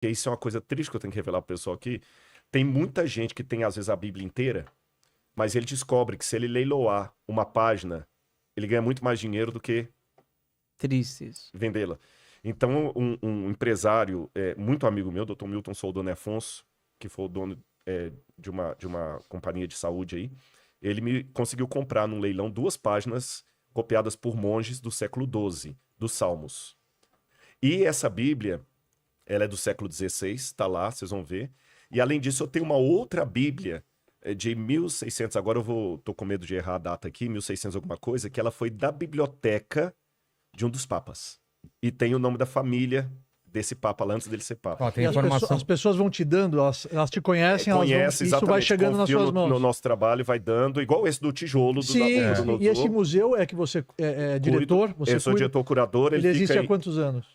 que isso é uma coisa triste que eu tenho que revelar pro pessoal aqui. Tem muita gente que tem, às vezes, a Bíblia inteira, mas ele descobre que se ele leiloar uma página, ele ganha muito mais dinheiro do que Triste isso. vendê-la. Então, um empresário muito amigo meu, Dr. Milton Soldoni Afonso, que foi o dono de uma companhia de saúde aí, ele me conseguiu comprar num leilão 2 páginas copiadas por monges do século XII, dos Salmos. E essa Bíblia, ela é do século XVI, tá lá, vocês vão ver. E além disso, eu tenho uma outra Bíblia de 1600, agora tô com medo de errar a data aqui, 1600 alguma coisa, que ela foi da biblioteca de um dos papas. E tem o nome da família desse papa lá antes dele ser papa. Ó, tem E informação. as pessoas vão te dando, elas te conhecem, Conhece, isso vai exatamente, chegando nas confia suas mãos. no nosso trabalho, vai dando, igual esse do tijolo, Sim, do e esse museu é que você é diretor, você eu sou cuida? diretor-curador. Ele existe fica há quantos anos?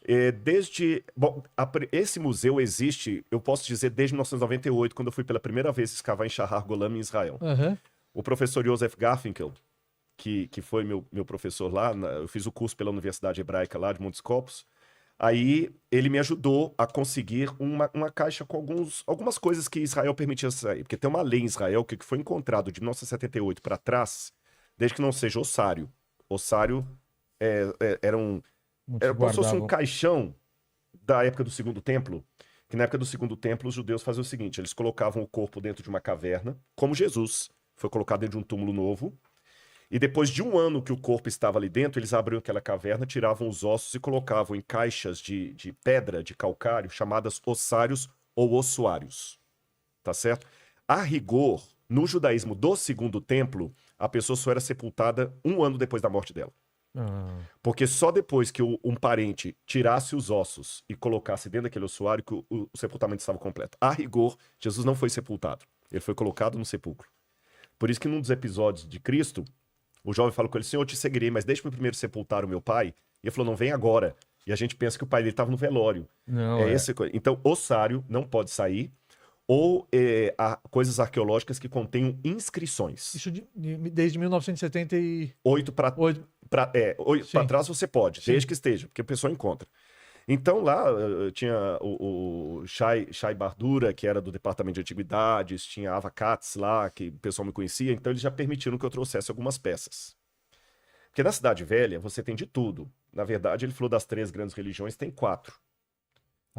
Bom, esse museu existe, eu posso dizer, desde 1998, quando eu fui pela primeira vez escavar em Shahar Golan, em Israel. Aham. O professor Joseph Garfinkel, que foi meu professor lá, eu fiz o curso pela Universidade Hebraica lá de Montes Copos, aí ele me ajudou a conseguir uma caixa com algumas coisas que Israel permitia sair. Porque tem uma lei em Israel que foi encontrado de 1978 para trás, desde que não seja ossário. Ossário era como se fosse um caixão da época do Segundo Templo, que na época do Segundo Templo os judeus faziam o seguinte, eles colocavam o corpo dentro de uma caverna, como Jesus foi colocado dentro de um túmulo novo, e depois de 1 ano que o corpo estava ali dentro, eles abriam aquela caverna, tiravam os ossos e colocavam em caixas de pedra, de calcário, chamadas ossários ou ossuários. Tá certo? A rigor, no judaísmo do Segundo Templo, a pessoa só era sepultada 1 ano depois da morte dela. Porque só depois que um parente tirasse os ossos e colocasse dentro daquele ossuário que o sepultamento estava completo. A rigor, Jesus não foi sepultado. Ele foi colocado no sepulcro. Por isso que num dos episódios de Cristo, o jovem falou com ele, Senhor, eu te seguirei, mas deixa-me primeiro sepultar o meu pai. E ele falou, não, vem agora. E a gente pensa que o pai dele estava no velório. Não, Então, ossário não pode sair, ou há coisas arqueológicas que contenham inscrições. Isso desde 1978. 8 para trás você pode, Sim. desde que esteja, porque a pessoa encontra. Então lá tinha o Shai Bardura, que era do Departamento de Antiguidades, tinha a Ava Katz lá, que o pessoal me conhecia, então eles já permitiram que eu trouxesse algumas peças. Porque na Cidade Velha você tem de tudo. Na verdade, ele falou das 3 grandes religiões, tem 4.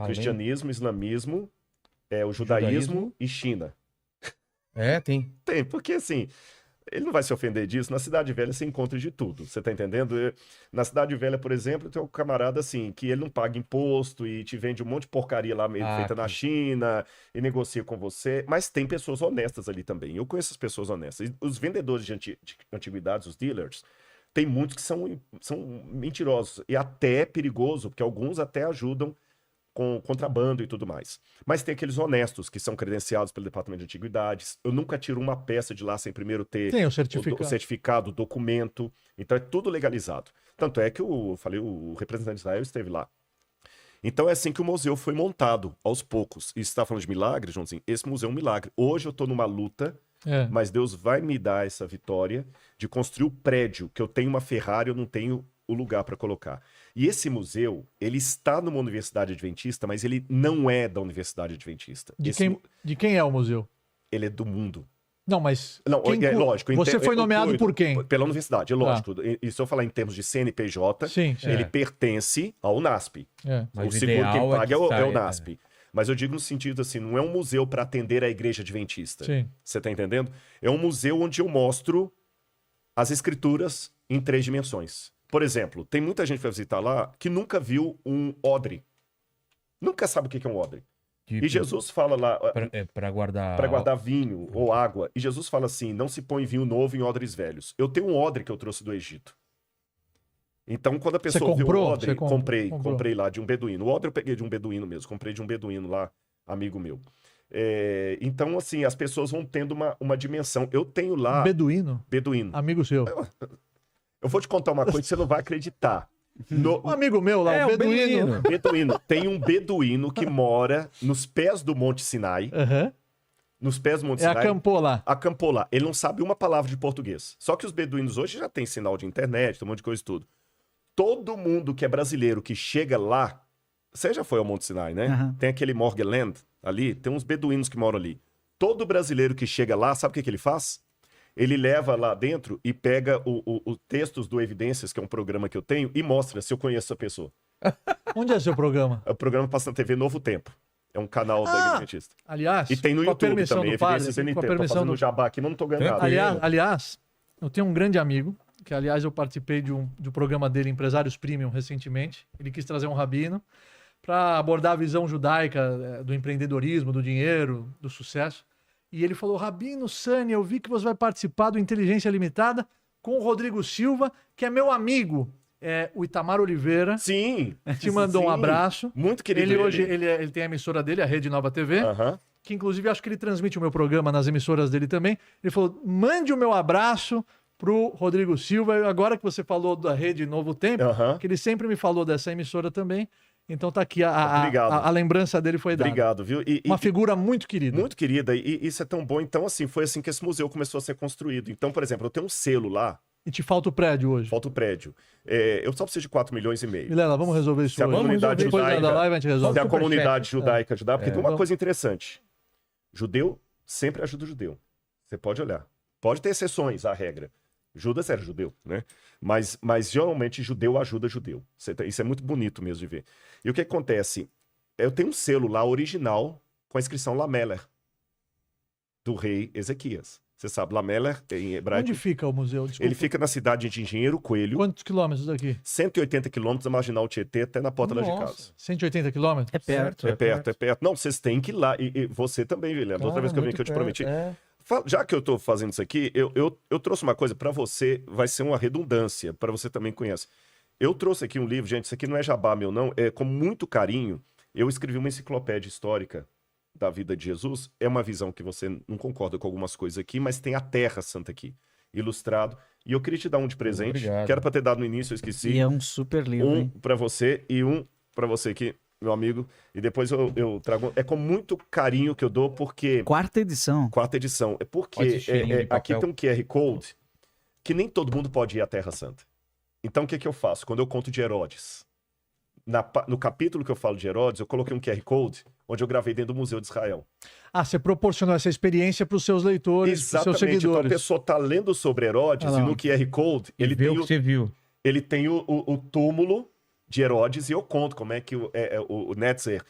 Cristianismo, islamismo, o judaísmo e China. Tem. Tem, porque assim, ele não vai se ofender disso. Na Cidade Velha você encontra de tudo, você tá entendendo? Na Cidade Velha, por exemplo, tem um camarada assim, que ele não paga imposto e te vende um monte de porcaria lá meio feita na China e negocia com você. Mas tem pessoas honestas ali também. Eu conheço as pessoas honestas. E os vendedores de antiguidades, os dealers, tem muitos que são mentirosos e até perigoso, porque alguns até ajudam com contrabando e tudo mais. Mas tem aqueles honestos que são credenciados pelo Departamento de Antiguidades. Eu nunca tiro uma peça de lá sem primeiro ter Tem o certificado, o documento. Então é tudo legalizado. Tanto é que o representante de Israel esteve lá. Então é assim que o museu foi montado, aos poucos. E você está falando de milagre, Joãozinho? Esse museu é um milagre. Hoje eu estou numa luta, mas Deus vai me dar essa vitória de construir o prédio, que eu tenho uma Ferrari, eu não tenho o lugar para colocar. E esse museu, ele está numa universidade adventista, mas ele não é da universidade adventista. De quem é o museu? Ele é do mundo. Não, mas... Não, lógico. Você foi nomeado por quem? Pela universidade, lógico. E se eu falar em termos de CNPJ, ele pertence ao NASP. Mas o seguro quem paga é o NASP. NASP. Mas eu digo no sentido assim, não é um museu para atender a igreja adventista. Sim. Você tá entendendo? É um museu onde eu mostro as escrituras em 3 dimensões. Por exemplo, tem muita gente que vai visitar lá que nunca viu um odre. Nunca sabe o que é um odre. E Jesus fala lá... Para guardar... Para guardar vinho ou água. E Jesus fala assim, não se põe vinho novo em odres velhos. Eu tenho um odre que eu trouxe do Egito. Então, quando a pessoa viu o odre... Comprei lá de um beduíno. O odre eu peguei de um beduíno mesmo. Comprei de um beduíno lá, amigo meu. Então, assim, as pessoas vão tendo uma dimensão. Eu tenho lá... Beduíno? Beduíno. Amigo seu. Eu vou te contar uma coisa que você não vai acreditar. Um amigo meu lá, um beduíno. Beduíno. Tem um beduíno que mora nos pés do Monte Sinai. Nos pés do Monte Sinai. Acampou lá. Acampou lá. Ele não sabe uma palavra de português. Só que os beduínos hoje já tem sinal de internet, tem um monte de coisa e tudo. Todo mundo que é brasileiro que chega lá Você já foi ao Monte Sinai, né? Aham. Tem aquele Morgeland ali, tem uns beduínos que moram ali. Todo brasileiro que chega lá, sabe o que ele faz? Ele leva lá dentro e pega o Textos do Evidências, que é um programa que eu tenho, e mostra se eu conheço a pessoa. Onde é seu programa? O programa passa na TV Novo Tempo. É um canal da Igreja Adventista. Aliás, E tem no com a YouTube permissão também, do padre, Evidências com a NT. Tô permissão fazendo do... jabá aqui, mas não tô ganhando nada. Aliás, eu tenho um grande amigo, que aliás eu participei de um programa dele, Empresários Premium, recentemente. Ele quis trazer um rabino para abordar a visão judaica do empreendedorismo, do dinheiro, do sucesso. E ele falou, Rabino Sani, eu vi que você vai participar do Inteligência Limitada com o Rodrigo Silva, que é meu amigo. O Itamar Oliveira Sim. te mandou um Sim. abraço. Muito querido. Ele hoje ele tem a emissora dele, a Rede Nova TV. Aham. Que inclusive acho que ele transmite o meu programa nas emissoras dele também. Ele falou: mande o meu abraço pro Rodrigo Silva. Agora que você falou da Rede Novo Tempo, Aham. que ele sempre me falou dessa emissora também. Então tá aqui, Obrigado. a lembrança dele foi dada. Obrigado, viu? Uma figura muito querida. Muito querida, e isso é tão bom. Então, assim, foi assim que esse museu começou a ser construído. Então, por exemplo, eu tenho um selo lá, E te falta o prédio hoje. falta o prédio. Eu só preciso de 4,5 milhões. Vilela, vamos resolver isso Se a hoje. comunidade Depois da judaica- live a gente Se resolve. a comunidade Superchat. judaica ajudar, porque tem uma Vamos. coisa interessante. Judeu sempre ajuda o judeu. Você pode olhar. Pode ter exceções à regra. Judas era judeu, né? Mas geralmente judeu ajuda judeu. Isso é muito bonito mesmo de ver. E o que acontece? Eu tenho um selo lá original com a inscrição Lameller, do rei Ezequias. Você sabe, Lameller em hebraico. Onde fica o museu? Desculpa. Ele fica na cidade de Engenheiro Coelho, Quantos quilômetros daqui? 180 quilômetros da Marginal Tietê até na porta lá de Nossa. casa. 180 quilômetros? É perto. É perto. Não, vocês têm que ir lá. E você também, Guilherme. Outra vez que eu vim aqui, eu te prometi. Já que eu tô fazendo isso aqui, eu trouxe uma coisa pra você, vai ser uma redundância, pra você também conhecer. Eu trouxe aqui um livro, gente, isso aqui não é jabá meu, não, é com muito carinho. Eu escrevi uma enciclopédia histórica da vida de Jesus. É uma visão que você não concorda com algumas coisas aqui, mas tem a Terra Santa aqui, ilustrado. E eu queria te dar um de presente, Obrigado. que era pra ter dado no início, eu esqueci. E é um super livro, Um hein? pra você e um pra você aqui, meu amigo. E depois eu trago. É com muito carinho que eu dou, porque. Quarta edição. Quarta edição. É porque Olha esse cheirinho de aqui papel. tem um QR Code que nem todo mundo pode ir à Terra Santa. Então o que que eu faço? Quando eu conto de Herodes, no capítulo que eu falo de Herodes, eu coloquei um QR Code onde eu gravei dentro do Museu de Israel. Ah, você proporcionou essa experiência para os seus leitores, para os seus Exatamente. Então a seguidores. pessoa tá lendo sobre Herodes Ah, e lá. no QR Code Ele ele vê tem, o que você viu. ele tem o túmulo de Herodes e eu conto como é que o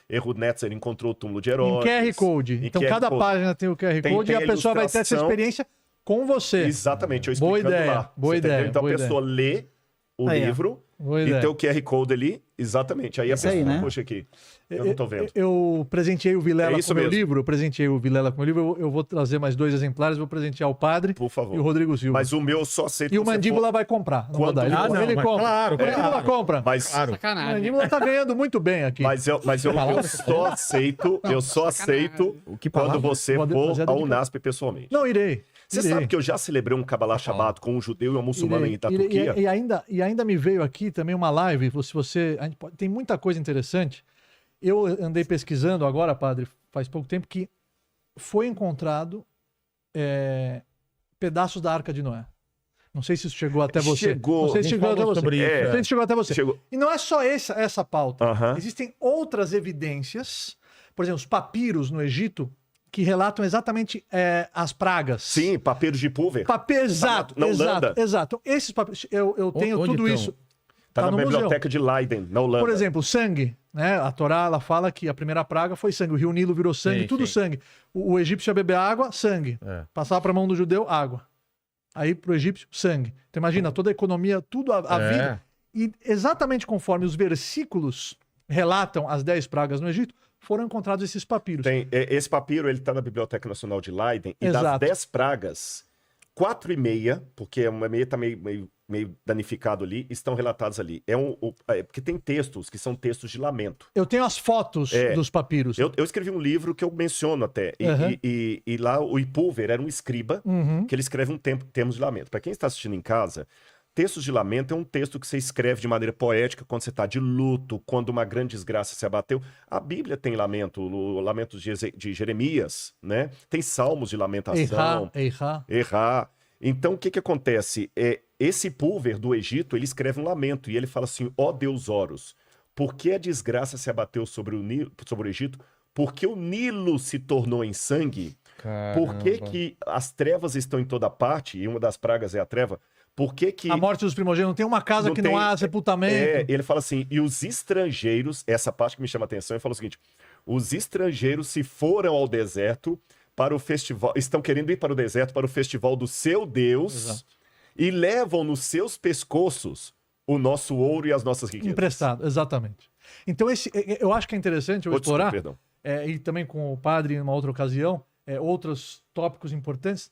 Ehud Netzer encontrou o túmulo de Em Herodes. QR Code. Em Então, QR cada Code. página tem o QR Tem- Code tem e a a pessoa vai ter essa ilustração. experiência com você. Exatamente, eu Boa explicando ideia, lá. boa Você entendeu? ideia, Então boa a pessoa lê o Aí, ó. livro Boa e ideia. tem o QR Code ali, exatamente. Aí a Isso pessoa, aí, né? puxa aqui, eu não tô vendo. Eu presenteei o Vilela É isso com o meu mesmo. livro. Eu presenteei o Vilela com o meu livro. Eu vou trazer mais 2 exemplares. Vou presentear o padre Por favor. e o Rodrigo Silva. Mas o meu eu só aceito E o se você Mandíbula vai comprar. Não vou Quando- dar. Ele, Ah, não, ele mas compra. claro, O Mandíbula claro. compra. Mas, O Sacanagem. Mandíbula tá ganhando muito bem aqui. mas eu só aceito, aceito O que quando palavra? você Vou for fazer a ao dedicatória. Unasp pessoalmente. Não, irei. Você Irei. sabe que eu já celebrei um Kabbalah Shabbat com um judeu e um muçulmano Irei, da irei. Turquia? E ainda me veio aqui também uma live. Tem muita coisa interessante. Eu andei pesquisando agora, padre, faz pouco tempo, que foi encontrado pedaços da Arca de Noé. Não sei se isso chegou até você. Chegou. Não sei se A gente chegou até falou você. sobre isso, É. Não sei se chegou até você. Chegou. E não é só essa pauta. Aham. Existem outras evidências, por exemplo, os papiros no Egito, que relatam exatamente as pragas. Sim, papiros de pulver. Exato, na Holanda. exato. Esses papiros, eu tenho Onde tudo estão? isso. Tá na no museu. biblioteca de Leiden, na Holanda. Por exemplo, sangue, né? A Torá, ela fala que a primeira praga foi sangue. O rio Nilo virou sangue, Sim, tudo sim. sangue. O egípcio ia beber água, sangue. É. Passava para a mão do judeu, água. Aí pro egípcio, sangue. Então imagina, toda a economia, tudo, a vida. E exatamente conforme os versículos relatam as 10 pragas no Egito, foram encontrados esses papiros. Esse papiro, ele tá na Biblioteca Nacional de Leiden, e das Exato. 10 pragas, 4,5, porque uma meia tá meio danificado ali, estão relatados ali. Porque tem textos que são textos de lamento. Eu tenho as fotos dos papiros. Eu escrevi um livro que eu menciono até, Uhum. e lá o Ipulver era um escriba, Uhum. que ele escreve termos de lamento. Para quem está assistindo em casa, textos de lamento é um texto que você escreve de maneira poética quando você está de luto, quando uma grande desgraça se abateu. A Bíblia tem lamento, o lamento de Jeremias, né? Tem salmos de lamentação. Errar. Então, o que que acontece? Esse Pulver do Egito, ele escreve um lamento, e ele fala assim, ó Deus Horus, Por que a desgraça se abateu sobre o Egito? Por que o Nilo se tornou em sangue? Por que, que as trevas estão em toda parte? E uma das pragas é a treva. Por que que... A morte dos primogênitos. Não tem uma casa que não há sepultamento. Ele fala assim, e os estrangeiros, essa parte que me chama a atenção, ele fala o seguinte, os estrangeiros se foram ao deserto para o festival, estão querendo ir para o deserto, para o festival do seu Deus, Exato. e levam nos seus pescoços o nosso ouro e as nossas riquezas. Emprestado, exatamente. Então, eu acho que é interessante eu explorar, Perdão. E também com o padre em uma outra ocasião, outros tópicos importantes,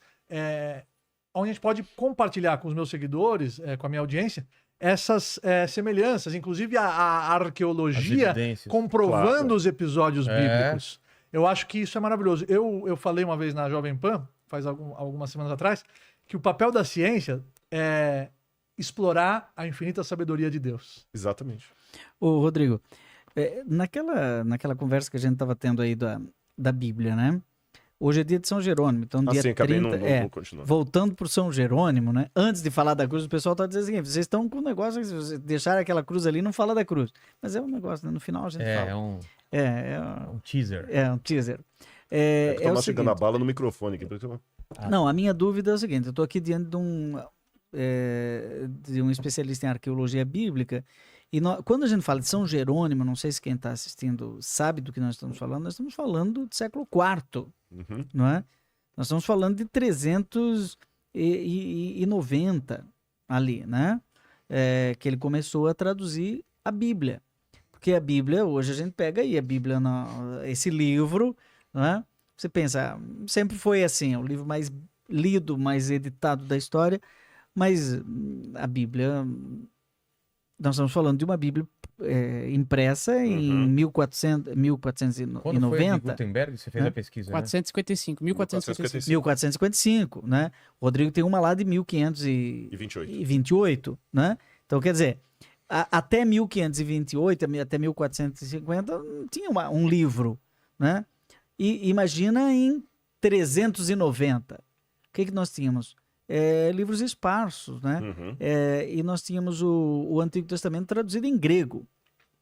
onde a gente pode compartilhar com os meus seguidores, com a minha audiência, essas semelhanças, inclusive a arqueologia comprovando os episódios bíblicos. Eu acho que isso é maravilhoso. Eu falei uma vez na Jovem Pan, faz algumas semanas atrás, que o papel da ciência é explorar a infinita sabedoria de Deus. Exatamente. Ô, Rodrigo, naquela conversa que a gente estava tendo aí da Bíblia, né? Hoje é dia de São Jerônimo, então dia 30, não continuar. Voltando para São Jerônimo, né? Antes de falar da cruz, o pessoal está dizendo assim, vocês estão com um negócio, se vocês deixarem aquela cruz ali, não fala da cruz. Mas é um negócio, né? No final a gente fala. É um teaser. É um teaser. Tá chegando a bala no microfone aqui. Não, a minha dúvida é o seguinte, eu estou aqui diante de um especialista em arqueologia bíblica, e quando a gente fala de São Jerônimo, não sei se quem está assistindo sabe do que nós estamos falando do século IV, não é? Nós estamos falando de 390 ali, né? Que ele começou a traduzir a Bíblia. Porque a Bíblia, hoje a gente pega aí a Bíblia, esse livro, né? Você pensa, sempre foi assim, é o livro mais lido, mais editado da história, mas a Bíblia, nós estamos falando de uma Bíblia impressa em 1490. Quando foi de Gutenberg, você fez a pesquisa, 455, né? 1455, né? O Rodrigo tem uma lá de 1528, né? Então, quer dizer, até 1528, até 1450, tinha um livro, né? E imagina em 390. O que nós tínhamos? Livros esparsos, né? E nós tínhamos o Antigo Testamento traduzido em grego.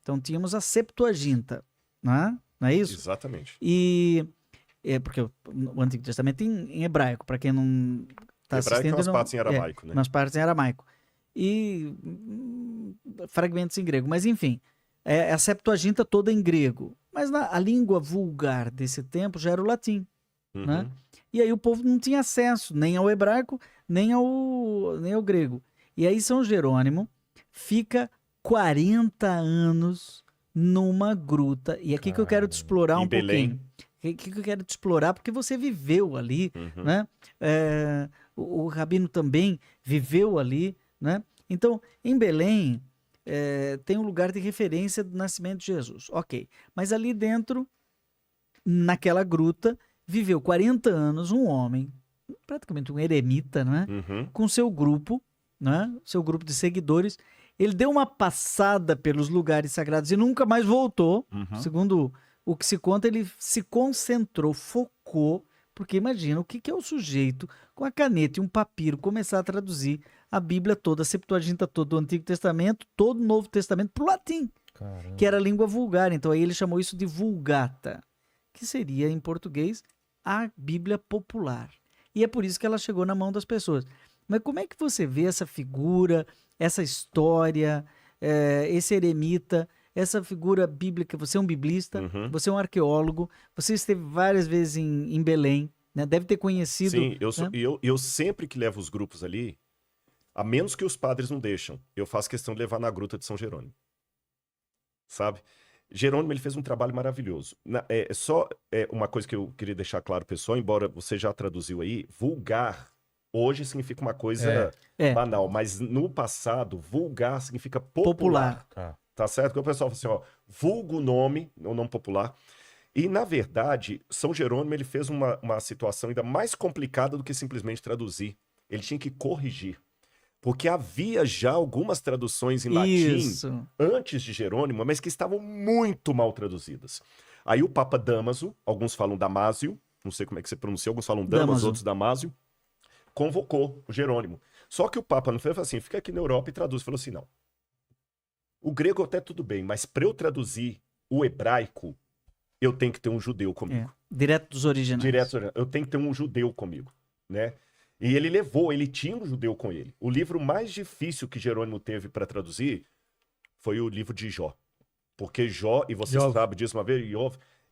Então tínhamos a Septuaginta, né? Não é isso? Exatamente. E porque o Antigo Testamento em hebraico, para quem não está assistindo... Hebraico tem umas partes em aramaico, né? Umas partes em aramaico. E fragmentos em grego. Mas enfim, a Septuaginta toda em grego. Mas a língua vulgar desse tempo já era o latim, né? E aí o povo não tinha acesso nem ao hebraico, nem ao grego. E aí São Jerônimo fica 40 anos numa gruta. E aqui que eu quero te explorar um pouquinho. Aqui que eu quero te explorar, porque você viveu ali, né? O Rabino também viveu ali, né? Então, em Belém, tem um lugar de referência do nascimento de Jesus. Ok. Mas ali dentro, naquela gruta, viveu 40 anos um homem, praticamente um eremita, né? Com seu grupo, né? Seu grupo de seguidores. Ele deu uma passada pelos lugares sagrados e nunca mais voltou. Segundo o que se conta, ele se concentrou, focou, porque imagina o que é o sujeito com a caneta e um papiro começar a traduzir a Bíblia toda, a Septuaginta toda, o Antigo Testamento, todo o Novo Testamento para o latim, que era a língua vulgar. Então aí ele chamou isso de Vulgata, que seria em português a Bíblia popular. E é por isso que ela chegou na mão das pessoas. Mas como é que você vê essa figura, essa história, esse eremita, essa figura bíblica? Você é um biblista, você é um arqueólogo, você esteve várias vezes em Belém, né? Deve ter conhecido... Sim, eu sempre que levo os grupos ali, a menos que os padres não deixam, eu faço questão de levar na gruta de São Jerônimo. Sabe? Jerônimo, ele fez um trabalho maravilhoso. Só uma coisa que eu queria deixar claro, pessoal, embora você já traduziu aí, vulgar hoje significa uma coisa banal, mas no passado, vulgar significa popular. Tá certo? Porque o pessoal fala assim, ó, vulgo nome, o nome popular. E, na verdade, São Jerônimo, ele fez uma situação ainda mais complicada do que simplesmente traduzir. Ele tinha que corrigir. Porque havia já algumas traduções em latim antes de Jerônimo, mas que estavam muito mal traduzidas. Aí o Papa Dámaso, alguns falam Damásio, não sei como é que você pronuncia, alguns falam Dámaso, outros Damásio, convocou o Jerônimo. Só que o Papa não falou assim, fica aqui na Europa e traduz. Falou assim, não. O grego até tudo bem, mas para eu traduzir o hebraico, eu tenho que ter um judeu comigo. Direto dos originais. Eu tenho que ter um judeu comigo, né? E ele tinha um judeu com ele. O livro mais difícil que Jerônimo teve para traduzir foi o livro de Jó. Porque Jó, e você sabe disso uma vez,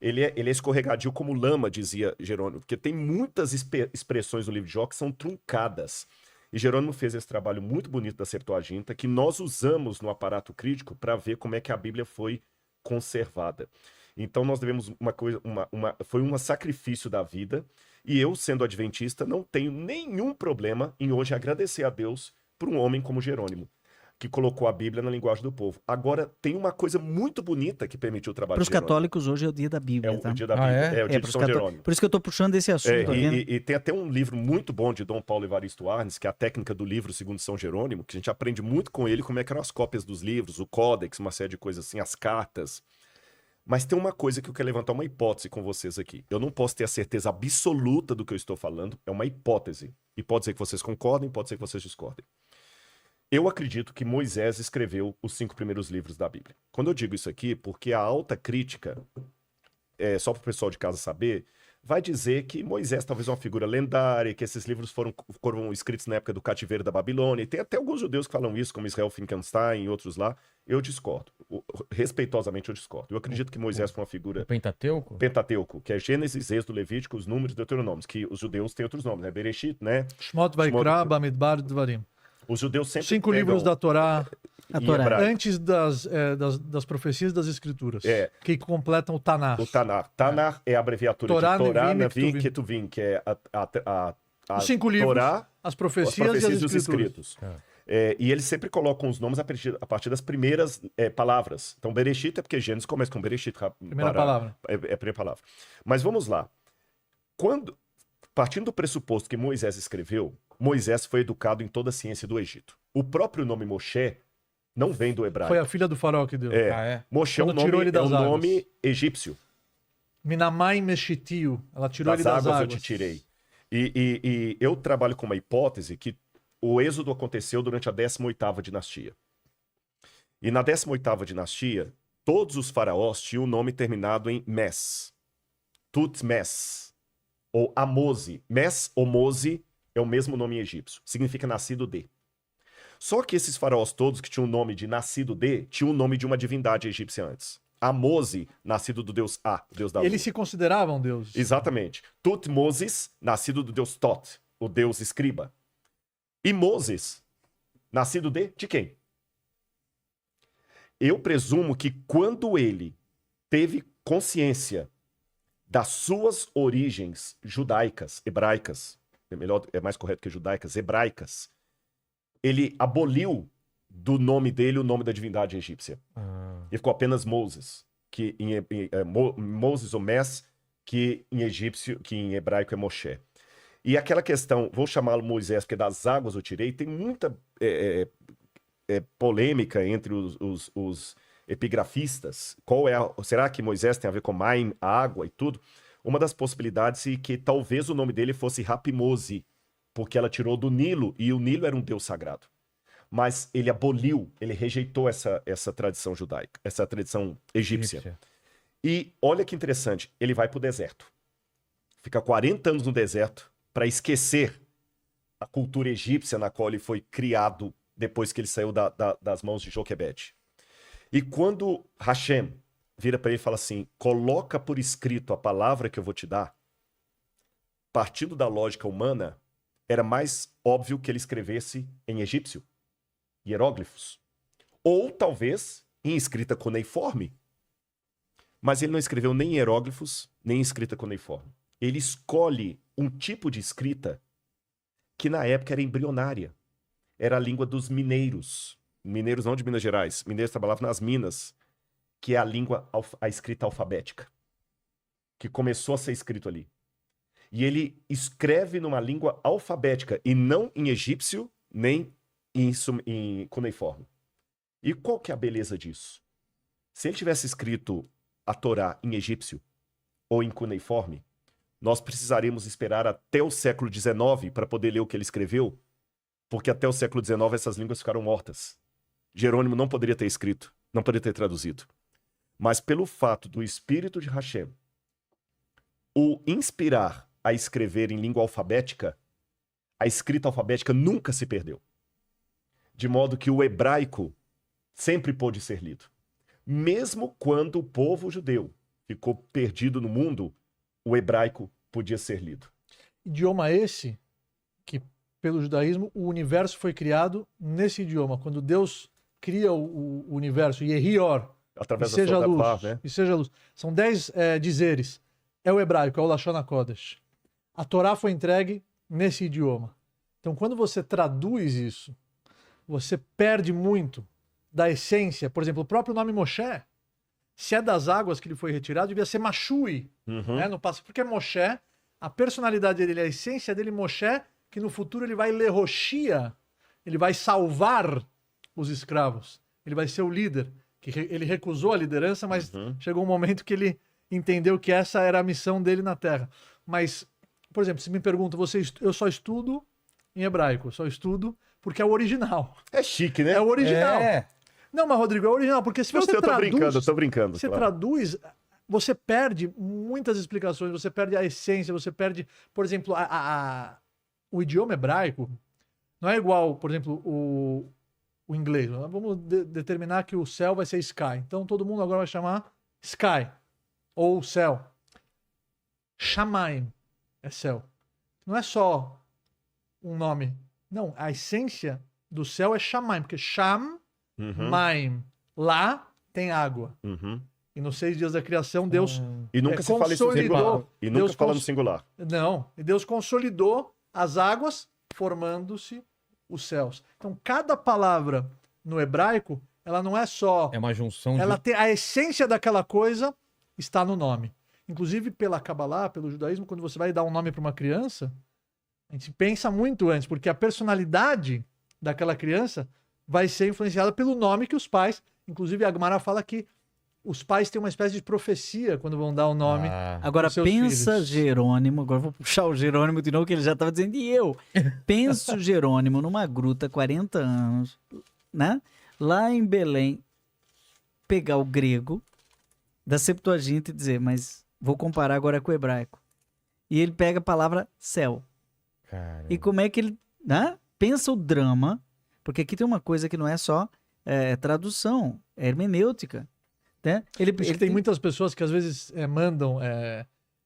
ele é escorregadio como lama, dizia Jerônimo, porque tem muitas expressões no livro de Jó que são truncadas. E Jerônimo fez esse trabalho muito bonito da Septuaginta, que nós usamos no aparato crítico para ver como é que a Bíblia foi conservada. Então nós devemos foi um sacrifício da vida, e eu, sendo adventista, não tenho nenhum problema em hoje agradecer a Deus por um homem como Jerônimo, que colocou a Bíblia na linguagem do povo. Agora, tem uma coisa muito bonita que permitiu o trabalho de Jerônimo. Para os católicos, hoje é o dia da Bíblia, o dia da Bíblia, é o dia de São Jerônimo. Por isso que eu estou puxando esse assunto. E tem até um livro muito bom de Dom Paulo Evaristo Arnes, que é a técnica do livro segundo São Jerônimo, que a gente aprende muito com ele, como é que eram as cópias dos livros, o códex, uma série de coisas assim, as cartas. Mas tem uma coisa que eu quero levantar uma hipótese com vocês aqui. Eu não posso ter a certeza absoluta do que eu estou falando, é uma hipótese. E pode ser que vocês concordem, pode ser que vocês discordem. Eu acredito que Moisés escreveu os 5 primeiros livros da Bíblia. Quando eu digo isso aqui, porque a alta crítica, só para o pessoal de casa saber, vai dizer que Moisés talvez é uma figura lendária, que esses livros foram escritos na época do cativeiro da Babilônia. E tem até alguns judeus que falam isso, como Israel Finkelstein e outros lá. Eu discordo. Respeitosamente eu discordo. Eu acredito que Moisés foi uma figura... O Pentateuco? Pentateuco, que é Gênesis, Êxodo, Levítico, os Números e Deuteronômios, que os judeus têm outros nomes, né? Bereshit, né? Shmot, Vaikra, Bamidbar, Dvarim. Os judeus sempre 5 livros da Torá, antes das profecias das Escrituras, que completam o Tanar. O Tanar. Tanar é a abreviatura Torá, de Torá, Nevim, Nevim, Ketuvim, que é os 5 livros, Torá, as profecias e as os Escrituras. E eles sempre colocam os nomes a partir das primeiras palavras. Então, Bereshit é porque Gênesis começa com Bereshit. Primeira palavra. É a primeira palavra. Mas vamos lá. Partindo do pressuposto que Moisés escreveu, Moisés foi educado em toda a ciência do Egito. O próprio nome Moshe não vem do hebraico. Foi a filha do faraó que deu. Moshe é um nome egípcio. Minamai Meshitiu. Ela tirou ele das águas. Eu te tirei. E eu trabalho com uma hipótese que o êxodo aconteceu durante a 18ª dinastia. E na 18ª dinastia, todos os faraós tinham o nome terminado em Mes. Tutmes. Ou Amose. Mes ou Mose é o mesmo nome em egípcio. Significa nascido de. Só que esses faraós todos que tinham o nome de nascido de, tinham o nome de uma divindade egípcia antes. Amose, nascido do deus A, o deus da lua. Eles se consideravam deuses. Exatamente. Tutmoses, nascido do deus Tot, o deus escriba. E Moses, nascido de quem? Eu presumo que quando ele teve consciência das suas origens judaicas, hebraicas, é mais correto que judaicas, hebraicas, ele aboliu do nome dele o nome da divindade egípcia. E ficou apenas Moses, que Moses ou Mes, que em hebraico é Moshe. E aquela questão, vou chamá-lo Moisés, porque das águas eu tirei, tem muita polêmica entre os epigrafistas. Será que Moisés tem a ver com Maim, a água e tudo? Uma das possibilidades é que talvez o nome dele fosse Rapimose, porque ela tirou do Nilo, e o Nilo era um deus sagrado. Mas ele aboliu, ele rejeitou essa tradição judaica, essa tradição egípcia. E olha que interessante, ele vai para o deserto. Fica 40 anos no deserto para esquecer a cultura egípcia na qual ele foi criado depois que ele saiu das mãos de Joquebede. E quando Hashem vira para ele e fala assim, coloca por escrito a palavra que eu vou te dar, partindo da lógica humana, era mais óbvio que ele escrevesse em egípcio, hieróglifos, ou talvez em escrita cuneiforme. Mas ele não escreveu nem hieróglifos, nem em escrita cuneiforme. Ele escolhe um tipo de escrita que na época era embrionária. Era a língua dos mineiros. Mineiros não de Minas Gerais. Mineiros trabalhavam nas minas, que é a escrita alfabética, que começou a ser escrito ali. E ele escreve numa língua alfabética, e não em egípcio, nem em cuneiforme. E qual que é a beleza disso? Se ele tivesse escrito a Torá em egípcio ou em cuneiforme, nós precisaríamos esperar até o século XIX para poder ler o que ele escreveu, porque até o século XIX essas línguas ficaram mortas. Jerônimo não poderia ter escrito, Não poderia ter traduzido. Mas pelo fato do espírito de Hashem o inspirar a escrever em língua alfabética, a escrita alfabética nunca se perdeu. De modo que o hebraico sempre pôde ser lido. Mesmo quando o povo judeu ficou perdido no mundo, o hebraico podia ser lido. Idioma esse que, pelo judaísmo, o universo foi criado nesse idioma. Quando Deus cria o universo, Yehior, Através e seja da luz, Sodavá, né? e seja luz. São 10 dizeres. É o hebraico, é o Lashon HaKodesh. A Torá foi entregue nesse idioma. Então, quando você traduz isso, você perde muito da essência. Por exemplo, o próprio nome Moshe, se é das águas que ele foi retirado, devia ser Mashui, né, no passado. Porque Moshe, a personalidade dele, a essência dele, Moshe, que no futuro ele vai Lehoshia, ele vai salvar os escravos. Ele vai ser o líder. Ele recusou a liderança, mas chegou um momento que ele entendeu que essa era a missão dele na Terra. Mas, por exemplo, se me pergunta, eu só estudo em hebraico, só estudo porque é o original. É chique, né? É o original. É. Não, mas Rodrigo, é o original, porque se você traduz... Eu tô brincando. Você claro. traduz, você perde muitas explicações, você perde a essência, você perde, por exemplo, o idioma hebraico não é igual, por exemplo, o inglês. Vamos determinar que o céu vai ser sky. Então todo mundo agora vai chamar sky ou céu. Shamayim é céu. Não é só um nome. Não, a essência do céu é Shamayim, porque Sham, Maim, lá tem água. E nos 6 dias da criação, Deus E nunca se fala isso no singular. E nunca Deus fala no singular. Não, e Deus consolidou as águas, formando-se os céus. Então, cada palavra no hebraico, ela não é só... É uma junção Ela de... tem a essência daquela coisa, está no nome. Inclusive, pela Kabbalah, pelo judaísmo, quando você vai dar um nome para uma criança, a gente pensa muito antes, porque a personalidade daquela criança vai ser influenciada pelo nome que os pais... Inclusive, a Gemara fala que os pais têm uma espécie de profecia quando vão dar o nome. Agora dos seus pensa filhos. Jerônimo, agora vou puxar o Jerônimo de novo, que ele já estava dizendo, e eu? Pensa o Jerônimo numa gruta, 40 anos, né? Lá em Belém, pegar o grego da Septuaginta e dizer, mas vou comparar agora com o hebraico. E ele pega a palavra céu. Cara. E como é que ele, né? Pensa o drama, porque aqui tem uma coisa que não é só tradução, é hermenêutica. Né? Por isso que tem muitas pessoas que às vezes mandam,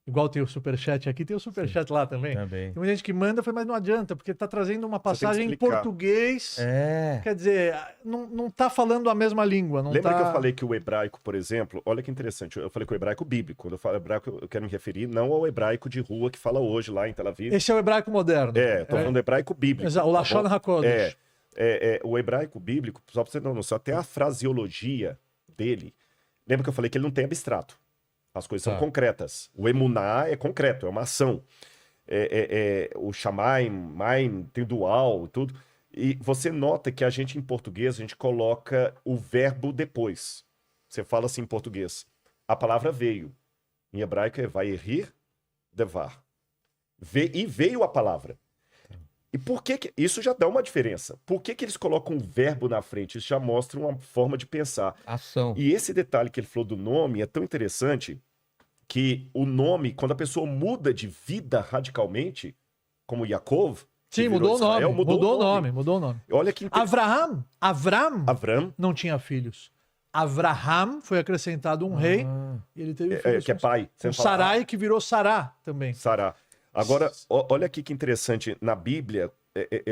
igual tem o superchat aqui, tem o superchat lá também. Também. Tem muita gente que manda, mas não adianta, porque tá trazendo uma passagem em explicar. português. É. Quer dizer, não tá falando a mesma língua. Não Lembra tá... que eu falei que o hebraico, por exemplo, olha que interessante, eu falei que o hebraico bíblico, quando eu falo hebraico, eu quero me referir não ao hebraico de rua que fala hoje lá em Tel Aviv. Esse é o hebraico moderno. Tô falando do hebraico bíblico. Exato, o tá Lashon bom? HaKodesh. O hebraico bíblico, só pra você ter uma noção, até a fraseologia dele, lembra que eu falei que ele não tem abstrato. As coisas são concretas. O emuná é concreto, é uma ação. O shamaim, maim, tem dual, tudo. E você nota que a gente, em português, a gente coloca o verbo depois. Você fala assim em português. A palavra veio. Em hebraico é vayerir devar. E veio a palavra. E por que isso já dá uma diferença? Por que eles colocam um verbo na frente? Isso já mostra uma forma de pensar. Ação. E esse detalhe que ele falou do nome é tão interessante que o nome, quando a pessoa muda de vida radicalmente, como Yaakov... Sim, mudou Israel, o nome. Mudou o nome. Olha que Avram não tinha filhos. Avraham foi acrescentado um rei e ele teve filhos. Que é pai. Com Sarai, que virou Sará também. Sará. Agora, olha aqui que interessante, na Bíblia,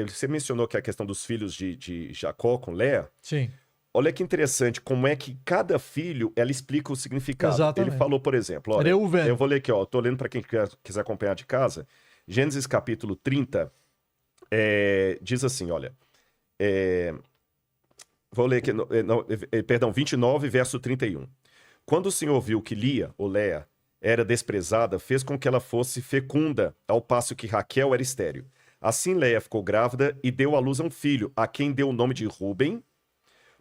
você mencionou que a questão dos filhos de Jacó com Léa. Sim. Olha que interessante como é que cada filho, ela explica o significado. Exatamente. Ele falou, por exemplo, olha, eu vou ler aqui, ó, tô lendo para quem quiser acompanhar de casa, Gênesis capítulo 30, diz assim, olha, vou ler aqui, perdão, 29, verso 31. Quando o Senhor viu que Lia, ou Léa, era desprezada, fez com que ela fosse fecunda, ao passo que Raquel era estéril. Assim Léa ficou grávida e deu à luz a um filho, a quem deu o nome de Ruben,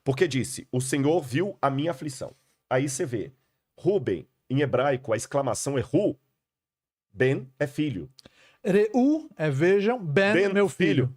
porque disse, o Senhor viu a minha aflição. Aí você vê, Ruben, em hebraico, a exclamação é Ru, Ben é filho. Reu é vejam, Ben meu filho.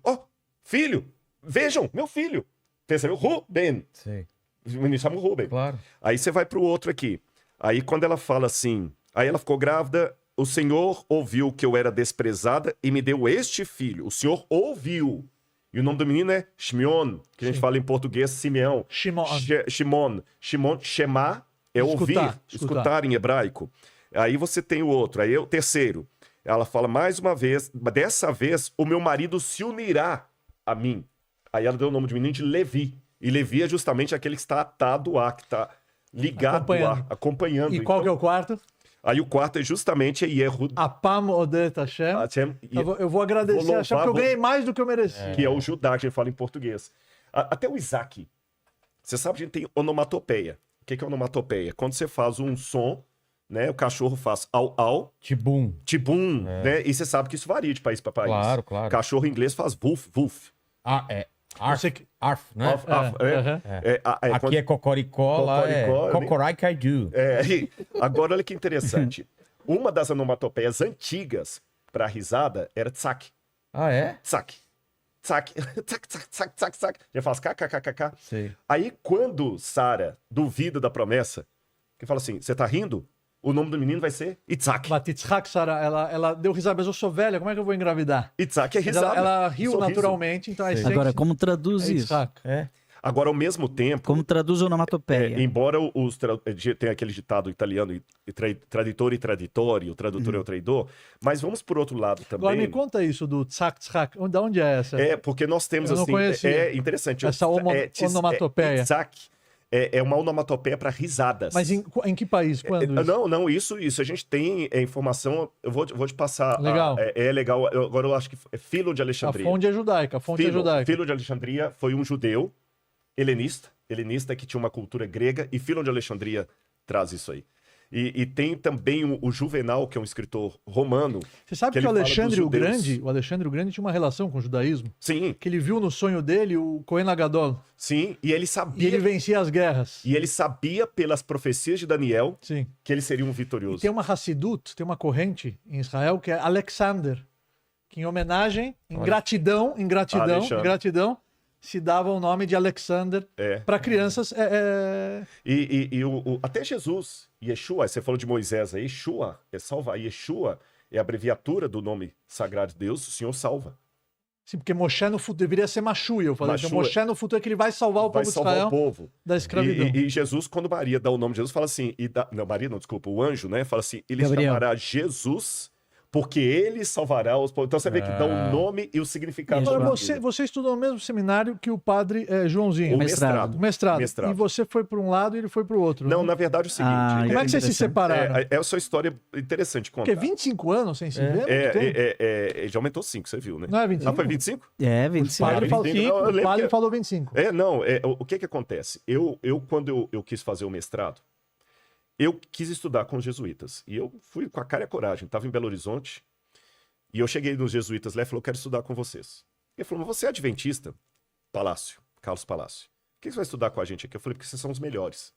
Filho, vejam, meu filho. Percebeu? Ruben. Sim. Me chama Rubem. Claro. Aí você vai pro outro aqui. Aí quando ela fala assim, aí ela ficou grávida, o Senhor ouviu que eu era desprezada e me deu este filho. O Senhor ouviu. E o nome do menino é Shimeon, que a gente fala em português, Simeão. Shimon. Shimon. Shema é ouvir, escutar em hebraico. Aí você tem o outro, aí o terceiro. Ela fala mais uma vez, dessa vez o meu marido se unirá a mim. Aí ela deu o nome do menino de Levi. E Levi é justamente aquele que está atado a, que está ligado acompanhando. E qual que é o quarto? Aí o quarto é justamente Yehud, Apam Odet Hashem. Eu vou agradecer a Hashem, porque eu ganhei mais do que eu mereci. que é o Judá, que a gente fala em português. Até o Isaac. Você sabe que a gente tem onomatopeia. O que é onomatopeia? Quando você faz um som, né? O cachorro faz au, Tibum. tibum, né? E você sabe que isso varia de país para país. Claro, claro. Cachorro em inglês faz woof. Arf, Você que- arf, né? Aqui quando- é cocoricó, lá é Cocoricó, né? cocoraica I do. Agora, olha que interessante. Uma das onomatopeias antigas para risada era tsak. Ah, é? Tsak. Tsak. Tsak, tsak, tsak, tsak, tsak. Já faz kkkk. Sei. Aí, quando Sara duvida da promessa, que fala assim, você tá rindo? O nome do menino vai ser Itzhak. Batitzhak, Sara, ela deu risada, mas eu sou velha, como é que eu vou engravidar? Itzhak é Mas risada. ela riu sorriso. naturalmente, então a essência Agora, como traduz é isso? Itzhak. É. Agora, ao mesmo tempo, Como traduz onomatopeia? embora tem aquele ditado italiano, traditore e traditori, o tradutor é o traidor, mas vamos por outro lado também. Agora me conta isso do tzak tzak. Da onde é essa? Porque nós temos Eu não assim, conhecia. é interessante. Essa onomatopeia. Itzhak é uma onomatopeia para risadas. Mas em que país? Quando? Isso? Não, isso. A gente tem informação, eu vou te passar. Legal. É legal. Agora eu acho que é Filo de A Alexandria. fonte é judaica. Filo de Alexandria foi um judeu helenista que tinha uma cultura grega, e Filo de Alexandria traz isso aí. E tem também o Juvenal, que é um escritor romano. Você sabe que ele o fala Alexandre dos o judeus. Grande, tinha uma relação com o judaísmo? Sim, Que ele viu no sonho dele o Cohen Agadol. sim. E ele E sabia. ele vencia as guerras. E ele sabia pelas profecias de Daniel Sim. que ele seria um E vitorioso. tem uma Hassidut, tem uma corrente em Israel que é Alexander, que em homenagem, em gratidão, Alexandre. se dava o nome de Alexander para crianças. Até Jesus, Yeshua, você falou de Moisés aí, Yeshua é salvar. Yeshua é a abreviatura do nome sagrado de Deus, o Senhor salva. Sim, porque Moshe no futuro deveria ser Mashui, eu falei. Mashui. Então Moshe no futuro é que ele vai salvar o Vai povo de salvar Israel o povo. da escravidão. E Jesus, quando Maria dá o nome de Jesus, fala assim, não, Maria não, desculpa, o anjo, né? Fala assim, ele Gabriel. chamará Jesus, porque ele salvará os povos. Então você vê que dá o nome e o significado. Isso. da Agora, Bíblia. você estudou no mesmo seminário que o padre Joãozinho. O mestrado. Mestrado. Mestrado. E você foi para um lado e ele foi para o outro. Não, né? na verdade é o seguinte. Como é que vocês se separaram? É essa história interessante de contar. Porque 25 anos sem se ver? Muito tempo. Ele já aumentou 5, você viu, né? Não é 25? Ah, foi 25? É, O 25. padre falou 25. 5, Não, eu o lembro padre que- falou 25. O que acontece? Quando eu quis fazer o mestrado, eu quis estudar com os jesuítas. E eu fui com a cara e a coragem. Estava em Belo Horizonte. E eu cheguei nos jesuítas lá e falei, eu quero estudar com vocês. Ele falou, mas você é adventista? Carlos Palácio. Por que você vai estudar com a gente aqui? Eu falei, porque vocês são os melhores.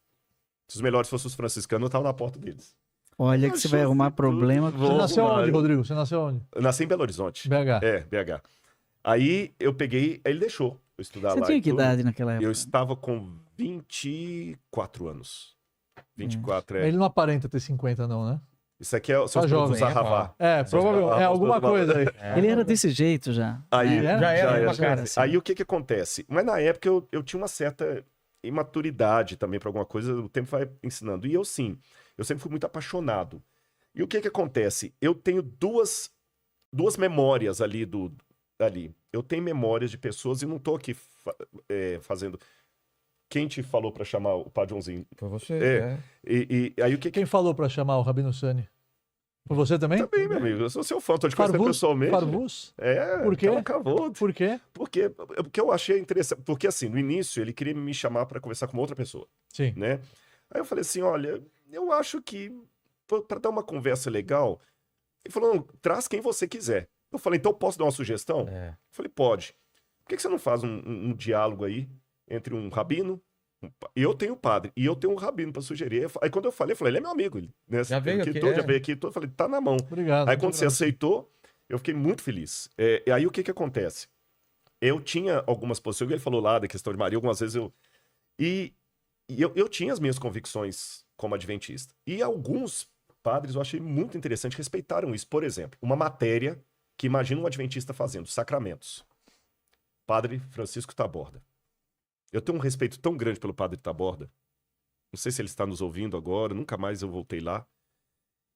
Se os melhores fossem os franciscanos, eu estava na porta deles. Olha que você vai arrumar problema. Vou- Você nasceu Mário. onde, Rodrigo? Você nasceu onde? Eu nasci em Belo Horizonte. BH. BH. Aí eu peguei, ele deixou eu estudar Você lá. tinha e que tudo. idade naquela época? Eu estava com 24 anos. 24, Ele não aparenta ter 50, não, né? Isso aqui são os Tá produtos jovem, Arravá. Provavelmente. É alguma coisa aí. Ele era desse jeito já. Aí, É. Já era, era. já era assim. Aí o que acontece? Mas na época eu tinha uma certa imaturidade também para alguma coisa, o tempo vai ensinando. E eu sempre fui muito apaixonado. E o que acontece? Eu tenho duas memórias ali ali. Eu tenho memórias de pessoas e não tô aqui fazendo. Quem te falou para chamar o Padre Joãozinho? Foi você. É. E aí o que Quem falou pra chamar o Rabino Sani? Foi você também? Também, meu amigo. Eu sou seu fã, tô te conhecendo Farvus? pessoalmente. Farvus? Por quê? Acabou. Por quê? Porque eu achei interessante. Porque, assim, no início, ele queria me chamar para conversar com outra pessoa, Sim. né? Aí eu falei assim, olha, eu acho que para dar uma conversa legal... Ele falou, não, traz quem você quiser. Eu falei, então posso dar uma sugestão? É. Eu falei, pode. Por que você não faz um diálogo aí entre um rabino... Eu tenho o padre e eu tenho um rabino para sugerir. Aí quando eu falei, ele é meu amigo. Ele, né? Já veio aqui, Já veio aqui, eu falei, tá na mão. Obrigado. Aí quando você aceitou, eu fiquei muito feliz. E aí o que acontece? Eu tinha algumas posições, ele falou lá da questão de Maria, algumas vezes eu... E eu tinha as minhas convicções como adventista. E alguns padres, eu achei muito interessante, respeitaram isso. Por exemplo, uma matéria que imagina um adventista fazendo, sacramentos. Padre Francisco Taborda. Eu tenho um respeito tão grande pelo Padre Taborda. Não sei se ele está nos ouvindo agora, nunca mais eu voltei lá.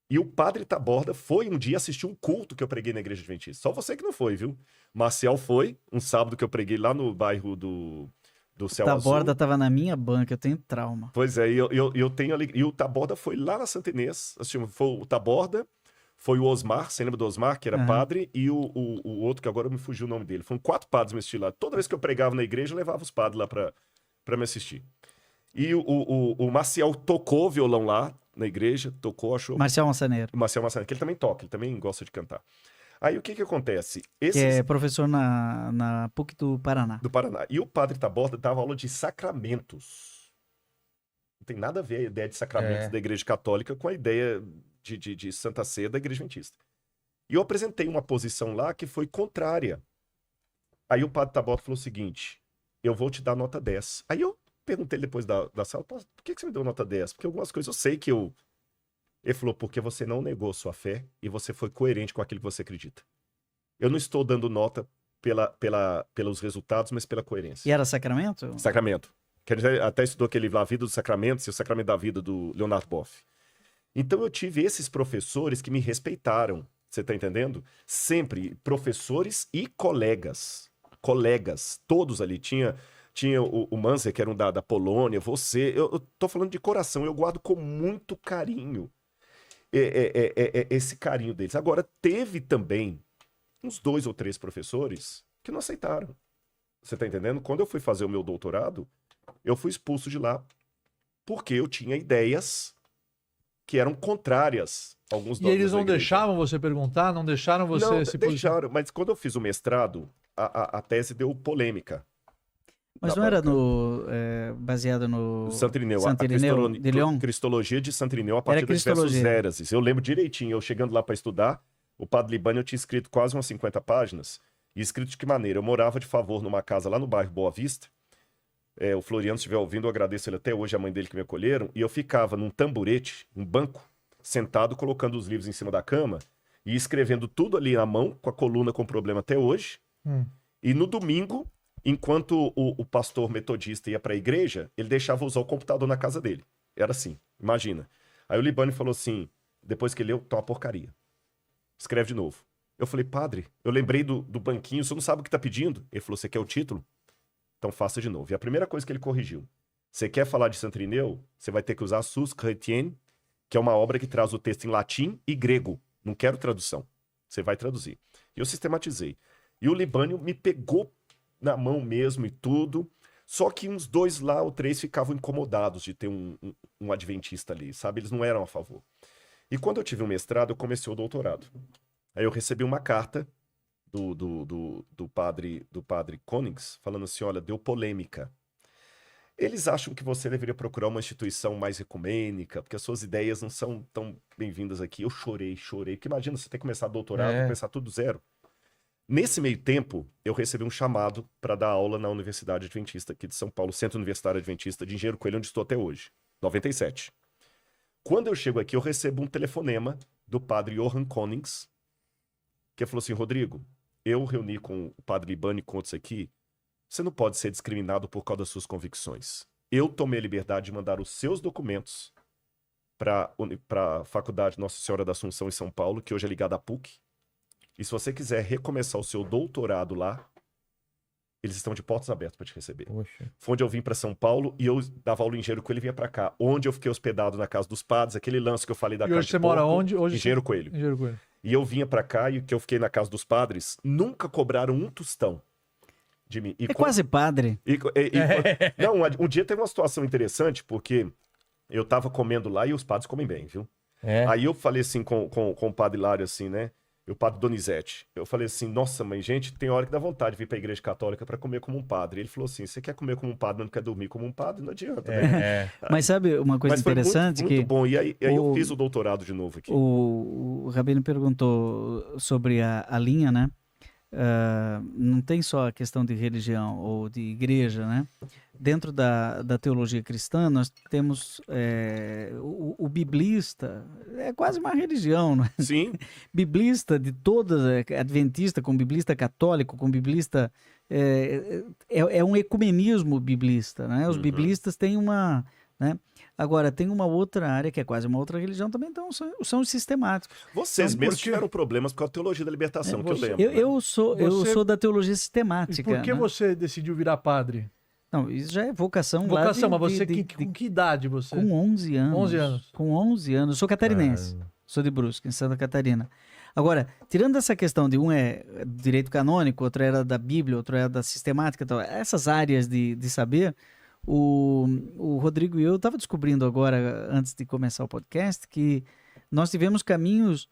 E o Padre Taborda foi um dia assistir um culto que eu preguei na Igreja Adventista. Só você que não foi, viu? Marcial foi, um sábado que eu preguei lá no bairro do Céu Azul. Taborda estava na minha banca, eu tenho trauma. Pois é, eu tenho alegria. E o Taborda foi lá na Santa Inês. Foi o Taborda, foi o Osmar, você lembra do Osmar, que era padre, e o outro, que agora me fugiu o nome dele. Foram 4 padres me assistir lá. Toda vez que eu pregava na igreja, eu levava os padres lá pra me assistir. E o Marcial tocou violão lá na igreja, tocou, achou... Marcial Massaneiro. Marcial Massaneiro, que ele também toca, ele também gosta de cantar. Aí o que acontece? Que é professor na PUC do Paraná. Do Paraná. E o Padre Taborda dava aula de sacramentos. Não tem nada a ver a ideia de sacramentos da Igreja Católica com a ideia de Santa Ceia da Igreja Adventista. E eu apresentei uma posição lá que foi contrária. Aí o Padre Taborda falou o seguinte, eu vou te dar nota 10. Aí eu perguntei depois da sala, por que você me deu nota 10? Porque algumas coisas eu sei que eu... Ele falou, porque você não negou sua fé e você foi coerente com aquilo que você acredita. Eu não estou dando nota pelos resultados, mas pela coerência. E era sacramento? Sacramento. Quer dizer, até estudou aquele livro A Vida dos Sacramentos e o Sacramento da Vida, do Leonardo Boff. Então eu tive esses professores que me respeitaram. Você está entendendo? Sempre professores e colegas. Colegas, todos ali. Tinha o Manzer, que era um da Polônia, você. Eu tô falando de coração, eu guardo com muito carinho esse carinho deles. Agora, teve também uns 2 ou 3 professores que não aceitaram. Você tá entendendo? Quando eu fui fazer o meu doutorado, eu fui expulso de lá porque eu tinha ideias que eram contrárias a alguns dogmas. E eles não deixavam você perguntar? Não deixaram você não, se deixaram, posicionar? mas quando eu fiz o mestrado, a tese deu polêmica. Mas não era baseado no... Santo Irineu, Santo Irineu de Lyon? Cristologia de Santo Irineu a partir dos versos Hérases. Eu lembro direitinho, eu chegando lá para estudar, o Padre Libânio eu tinha escrito quase umas 50 páginas, e escrito de que maneira? Eu morava de favor numa casa lá no bairro Boa Vista, o Floriano, se estiver ouvindo, eu agradeço ele até hoje, a mãe dele que me acolheram, e eu ficava num tamborete, um banco, sentado, colocando os livros em cima da cama, e escrevendo tudo ali na mão, com a coluna com problema até hoje, e no domingo... Enquanto o pastor metodista ia para a igreja, ele deixava usar o computador na casa dele. Era assim, imagina. Aí o Libânio falou assim, depois que ele leu, tá uma porcaria. Escreve de novo. Eu falei, padre, eu lembrei do banquinho, você não sabe o que tá pedindo? Ele falou, você quer o título? Então faça de novo. E a primeira coisa que ele corrigiu, você quer falar de Santo Irineu? Você vai ter que usar Sus Chrétienne, que é uma obra que traz o texto em latim e grego. Não quero tradução. Você vai traduzir. E eu sistematizei. E o Libânio me pegou na mão mesmo e tudo, só que uns 2 lá ou 3 ficavam incomodados de ter um adventista ali, sabe? Eles não eram a favor. E quando eu tive um mestrado, eu comecei o doutorado. Aí eu recebi uma carta do padre Konings, falando assim, olha, deu polêmica. Eles acham que você deveria procurar uma instituição mais ecumênica, porque as suas ideias não são tão bem-vindas aqui. Eu chorei, porque imagina, você ter que começar doutorado, começar tudo zero. Nesse meio tempo, eu recebi um chamado para dar aula na Universidade Adventista aqui de São Paulo, Centro Universitário Adventista de Engenheiro Coelho, onde estou até hoje, 97. Quando eu chego aqui, eu recebo um telefonema do padre Johann Konings, que falou assim, Rodrigo, eu reuni com o padre Libânio e com outros aqui, você não pode ser discriminado por causa das suas convicções. Eu tomei a liberdade de mandar os seus documentos para a Faculdade Nossa Senhora da Assunção em São Paulo, que hoje é ligada à PUC, e se você quiser recomeçar o seu doutorado lá, eles estão de portas abertas para te receber. Poxa. Foi onde eu vim para São Paulo e eu dava aula em Engenheiro Coelho e vinha para cá. Onde eu fiquei hospedado na casa dos padres, aquele lance que eu falei da casa. E hoje você mora onde? Hoje Engenheiro Coelho. Engenheiro Coelho. E eu vinha para cá e que eu fiquei na casa dos padres, nunca cobraram um tostão de mim. Quase padre. Não, um dia teve uma situação interessante, porque eu tava comendo lá e os padres comem bem, viu? Aí eu falei assim com o padre Hilário, assim, né? E o padre Donizete. Eu falei assim, nossa mãe, gente, tem hora que dá vontade de vir pra igreja católica para comer como um padre. Ele falou assim, você quer comer como um padre, mas não quer dormir como um padre? Não adianta, né? Mas sabe uma coisa interessante? Muito bom. E aí eu fiz o doutorado de novo aqui. O Rabino perguntou sobre a linha, né? não tem só a questão de religião ou de igreja, né? Dentro da teologia cristã, nós temos o biblista, é quase uma religião, não é? Sim. Biblista de todas, adventista com biblista católico, com biblista... É um ecumenismo biblista, né? Os biblistas têm uma... Né? Agora, tem uma outra área que é quase uma outra religião também, então são os sistemáticos. Vocês mesmos tiveram problemas com a teologia da libertação, que eu lembro. Eu sou da teologia sistemática. E por que você decidiu virar padre? Não, isso já é vocação. Vocação, mas você, com que idade você? Com 11 anos. 11 anos. Com 11 anos. Eu sou catarinense. Sou de Brusque, em Santa Catarina. Agora, tirando essa questão de um é direito canônico, outro era da Bíblia, outro era da sistemática, então, essas áreas de saber, o Rodrigo e eu estava descobrindo agora, antes de começar o podcast, que nós tivemos caminhos...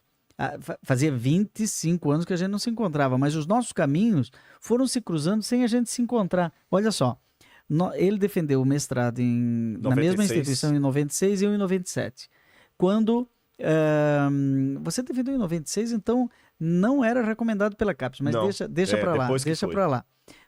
Fazia 25 anos que a gente não se encontrava, mas os nossos caminhos foram se cruzando sem a gente se encontrar. Olha só, ele defendeu o mestrado na mesma instituição em 96 e eu em 97. Quando você defendeu em 96, então não era recomendado pela CAPES, mas deixa para lá, deixa para lá.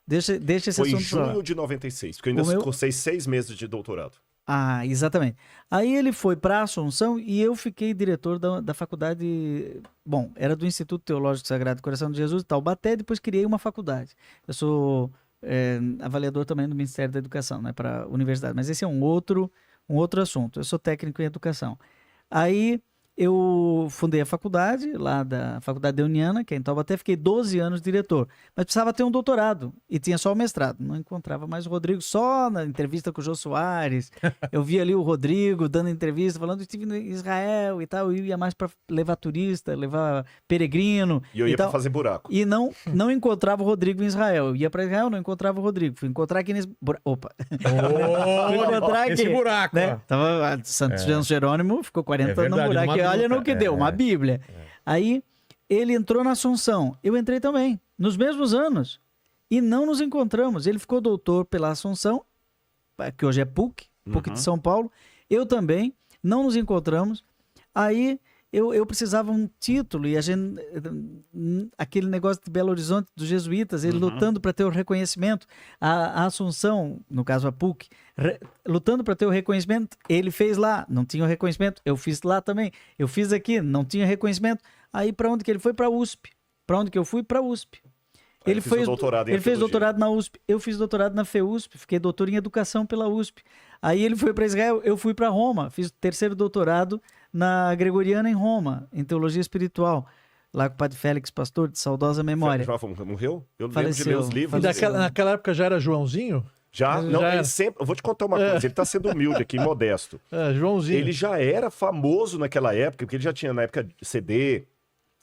Deixa esse foi assunto em junho de 96, porque eu ainda cursei 6 meses de doutorado. Ah, exatamente. Aí ele foi para Assunção e eu fiquei diretor da faculdade. Bom, era do Instituto Teológico Sagrado do Coração de Jesus, Taubaté, depois criei uma faculdade. Eu sou avaliador também do Ministério da Educação, né, para a universidade, mas esse é um outro assunto. Eu sou técnico em educação. Aí eu fundei a faculdade, lá da Faculdade Deuniana, que é em Taubaté, fiquei 12 anos diretor, mas precisava ter um doutorado, e tinha só o mestrado, não encontrava mais o Rodrigo, só na entrevista com o Jô Soares, eu vi ali o Rodrigo dando entrevista, falando que estive em Israel e tal, eu ia mais para levar turista, levar peregrino. E eu ia para fazer buraco. E não encontrava o Rodrigo em Israel, eu ia para Israel, não encontrava o Rodrigo, fui encontrar aqui nesse... Opa! Fui encontrar aqui, esse buraco, né? Tava Santo Jerônimo, ficou 40 anos no buraco. Olha no que deu, uma Bíblia. Aí ele entrou na Assunção, eu entrei também, nos mesmos anos, e não nos encontramos. Ele ficou doutor pela Assunção, que hoje é PUC de São Paulo, eu também, não nos encontramos. Aí eu precisava um título, e a gente, aquele negócio de Belo Horizonte dos jesuítas, ele lutando para ter o reconhecimento, a Assunção, no caso a PUC, lutando para ter o reconhecimento, ele fez lá, não tinha o reconhecimento, eu fiz lá também, eu fiz aqui, não tinha reconhecimento. Aí para onde que ele foi? Para a USP. Para onde que eu fui? Para a USP. Ele fez doutorado na USP, eu fiz doutorado na FEUSP, fiquei doutor em educação pela USP. Aí ele foi para Israel, eu fui para Roma, fiz o 3º doutorado na Gregoriana em Roma, em teologia espiritual, lá com o padre Félix Pastor, de saudosa memória. Morreu? Eu não Faleceu, lembro de ler os livros. E naquela época já era Joãozinho? Ele sempre... Eu vou te contar uma coisa, ele tá sendo humilde aqui, modesto. Joãozinho. Ele já era famoso naquela época, porque ele já tinha, na época,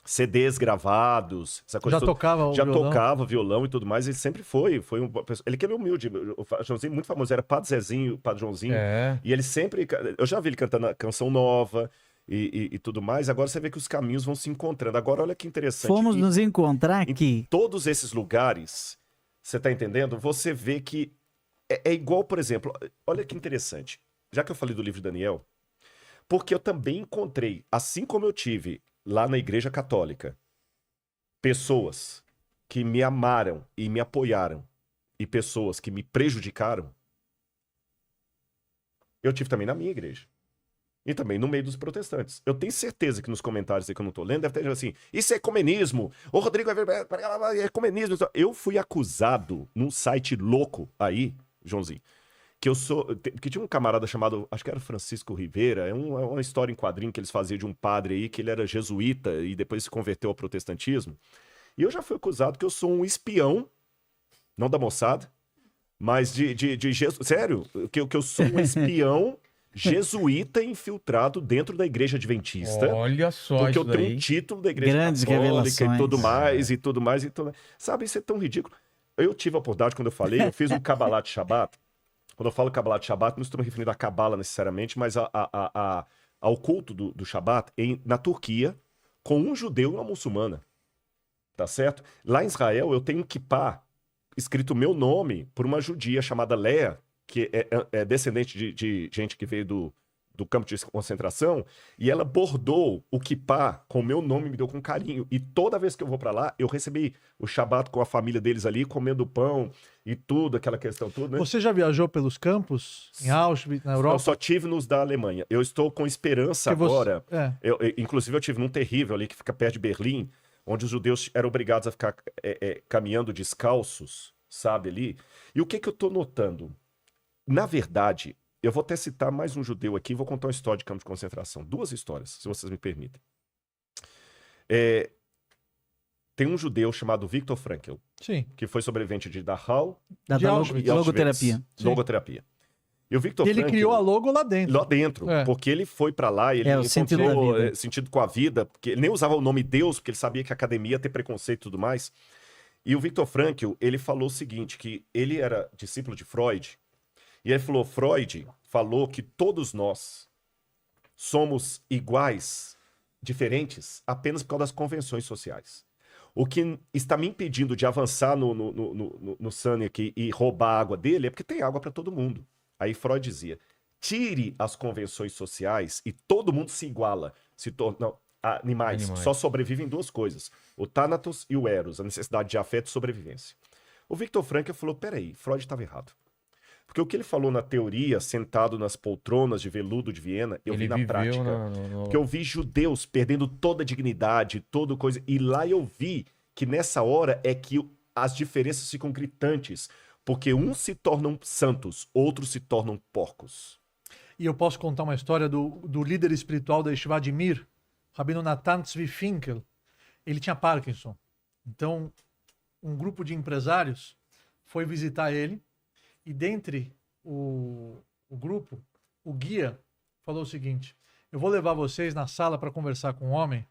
CDs gravados, essa coisa já tocava violão e tudo mais, ele sempre foi ele que é humilde, o Joãozinho muito famoso, era Padre Zezinho, Padre Joãozinho, e ele sempre, eu já vi ele cantando a canção nova e tudo mais. Agora você vê que os caminhos vão se encontrando. Agora olha que interessante. Fomos nos encontrar aqui. Em todos esses lugares, você tá entendendo? Você vê que é igual, por exemplo, olha que interessante, já que eu falei do livro de Daniel, porque eu também encontrei, assim como eu tive lá na Igreja Católica, pessoas que me amaram e me apoiaram e pessoas que me prejudicaram, eu tive também na minha igreja. E também no meio dos protestantes. Eu tenho certeza que nos comentários aí que eu não tô lendo, deve ter gente assim, isso é ecumenismo, o Rodrigo é ecumenismo. Eu fui acusado num site louco aí, Joãozinho, que tinha um camarada chamado, acho que era Francisco Rivera, é uma história em quadrinho que eles faziam de um padre aí, que ele era jesuíta e depois se converteu ao protestantismo. E eu já fui acusado que eu sou um espião, não da Mossad, mas de sério, que eu sou um espião jesuíta infiltrado dentro da igreja adventista. Olha só, porque eu tenho um título da igreja Grandes católica e tudo mais, revelações. e tudo mais, e tudo mais. Sabe, isso é tão ridículo. Eu tive a oportunidade, quando eu falei, eu fiz um Kabbalah de Shabbat. Quando eu falo Kabbalah de Shabbat, não estou me referindo à Kabbalah necessariamente, mas ao culto do Shabbat na Turquia, com um judeu e uma muçulmana. Tá certo? Lá em Israel, eu tenho um kippah escrito meu nome por uma judia chamada Lea, que é descendente de gente que veio do campo de concentração, e ela bordou o kippah com o meu nome, me deu com carinho. E toda vez que eu vou para lá, eu recebi o Shabat com a família deles ali, comendo pão e tudo, aquela questão toda, né? Você já viajou pelos campos em Auschwitz, na Europa? Eu só tive nos da Alemanha. Eu estou com esperança agora. Inclusive, eu tive num terrível ali que fica perto de Berlim, onde os judeus eram obrigados a ficar caminhando descalços, sabe, ali. E o que eu estou notando? Na verdade, eu vou até citar mais um judeu aqui, vou contar uma história de campo de concentração. 2 histórias, se vocês me permitem. Tem um judeu chamado Viktor Frankl, Sim. que foi sobrevivente de Dachau Da e Auschwitz. logoterapia. Logoterapia. E o Viktor Ele Frankl, criou a logo lá dentro. lá dentro, porque ele foi pra lá e ele o sentido encontrou da vida. sentido com a vida, porque ele nem usava o nome Deus, porque ele sabia que a academia ia ter preconceito e tudo mais. E o Viktor Frankl, ele falou o seguinte, que ele era discípulo de Freud, e ele falou, Freud falou que todos nós somos iguais, diferentes, apenas por causa das convenções sociais. O que está me impedindo de avançar no Sunny aqui e roubar a água dele é porque tem água para todo mundo. Aí Freud dizia, tire as convenções sociais e todo mundo se iguala, se torna... Animais só sobrevivem 2 coisas, o Thanatos e o Eros, a necessidade de afeto e sobrevivência. O Viktor Frankl falou, peraí, Freud estava errado. Porque o que ele falou na teoria, sentado nas poltronas de veludo de Viena, eu vi na prática. Porque eu vi judeus perdendo toda a dignidade, toda coisa. E lá eu vi que nessa hora é que as diferenças ficam gritantes. Porque uns se tornam santos, outros se tornam porcos. E eu posso contar uma história do líder espiritual da Yeshiva de Mir, Rabino Natan Tzvi Finkel. Ele tinha Parkinson. Então, um grupo de empresários foi visitar ele. E dentre o grupo, o guia falou o seguinte, eu vou levar vocês na sala para conversar com um homem,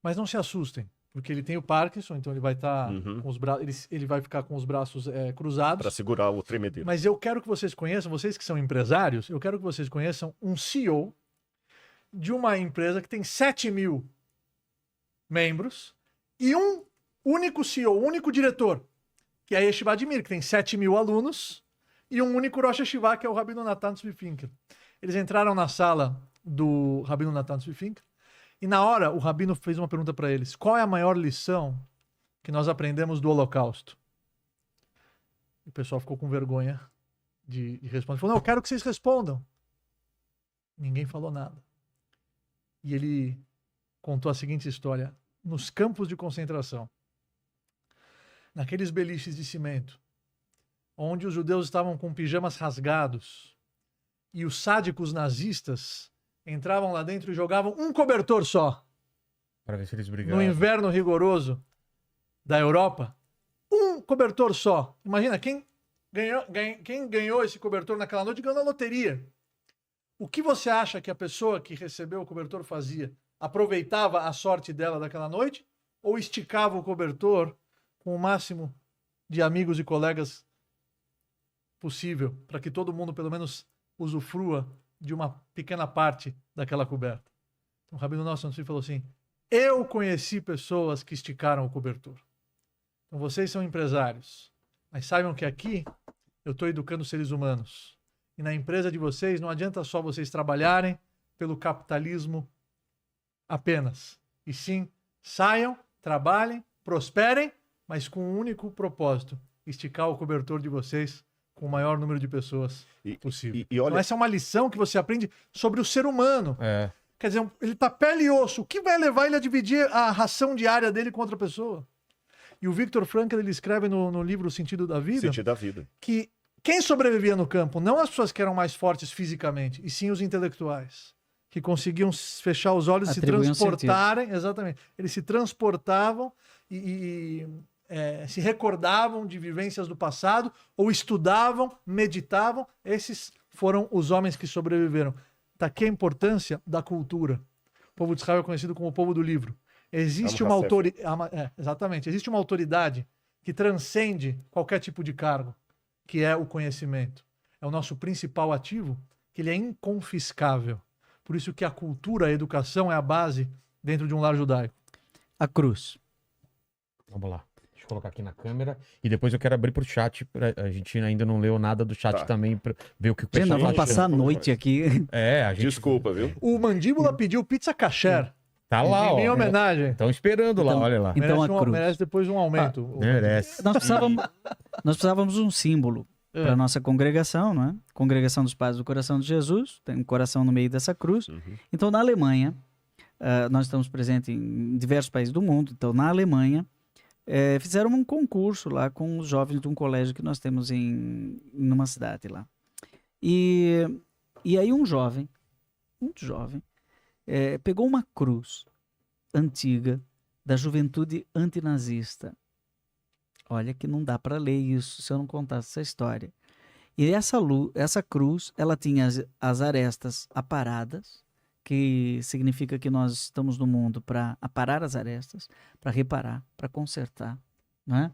mas não se assustem, porque ele tem o Parkinson, então ele vai estar com os braços, ele vai ficar com os braços cruzados. Para segurar o tremedeiro. Mas eu quero que vocês conheçam, vocês que são empresários, eu quero que vocês conheçam um CEO de uma empresa que tem 7.000 membros e um único CEO, um único diretor, que é a Yeshiva de Mir, que tem 7.000 alunos, e um único Rosh Yeshiva, que é o Rabino Natan Tzvi Finkel. Eles entraram na sala do Rabino Natan Tzvi Finkel, e na hora o Rabino fez uma pergunta para eles, qual é a maior lição que nós aprendemos do Holocausto? O pessoal ficou com vergonha de responder. Falou, não, eu quero que vocês respondam. Ninguém falou nada. E ele contou a seguinte história. Nos campos de concentração, naqueles beliches de cimento, onde os judeus estavam com pijamas rasgados e os sádicos nazistas entravam lá dentro e jogavam um cobertor só. Para ver se eles brigavam. No inverno rigoroso da Europa, um cobertor só. Imagina, quem ganhou esse cobertor naquela noite ganhou na loteria. O que você acha que a pessoa que recebeu o cobertor fazia? Aproveitava a sorte dela daquela noite ou esticava o cobertor com o máximo de amigos e colegas possível, para que todo mundo pelo menos usufrua de uma pequena parte daquela coberta? Então, o Rabino Nosson falou assim, eu conheci pessoas que esticaram o cobertor. Então vocês são empresários, mas saibam que aqui eu estou educando seres humanos. E na empresa de vocês não adianta só vocês trabalharem pelo capitalismo apenas. E sim, saiam, trabalhem, prosperem, mas com um único propósito, esticar o cobertor de vocês com o maior número de pessoas possível. E olha... Então essa é uma lição que você aprende sobre o ser humano. É. Quer dizer, ele tá pele e osso. O que vai levar ele a dividir a ração diária dele com outra pessoa? E o Viktor Frankl, ele escreve no livro O Sentido da Vida, Sentido da Vida, que quem sobrevivia no campo, não as pessoas que eram mais fortes fisicamente, e sim os intelectuais, que conseguiam fechar os olhos e se transportarem. Exatamente. Eles se transportavam e se recordavam de vivências do passado, ou estudavam, meditavam. Esses foram os homens que sobreviveram. Tá aqui a importância da cultura. O povo de Israel é conhecido como o povo do livro. Existe uma autoridade. Exatamente. Existe uma autoridade que transcende qualquer tipo de cargo, que é o conhecimento. É o nosso principal ativo, que ele é inconfiscável. Por isso que a cultura, a educação é a base dentro de um lar judaico. A cruz. Vamos lá. colocar aqui na câmera. E depois eu quero abrir pro chat. A gente ainda não leu nada do chat Tá. também, pra ver o que o Gente, pessoal nós vamos tá passar a achando. noite aqui. É, a gente Desculpa, viu? O Mandíbula pediu pizza kasher. tá lá, Em ó. minha homenagem. Estão esperando lá, Então- olha lá. Então, merece, a cruz. merece depois um aumento. o Merece. Nós precisávamos de um símbolo É. para nossa congregação, não é? Congregação dos Pais do Coração de Jesus, tem um coração no meio dessa cruz. Uhum. Então, na Alemanha, nós estamos presentes em diversos países do mundo. Então, na Alemanha, fizeram um concurso lá com os jovens de um colégio que nós temos numa cidade lá. E aí um jovem, muito jovem, pegou uma cruz antiga da juventude antinazista. Olha que não dá para ler isso se eu não contasse essa história. E essa cruz, ela tinha as arestas aparadas, que significa que nós estamos no mundo para aparar as arestas, para reparar, para consertar, né?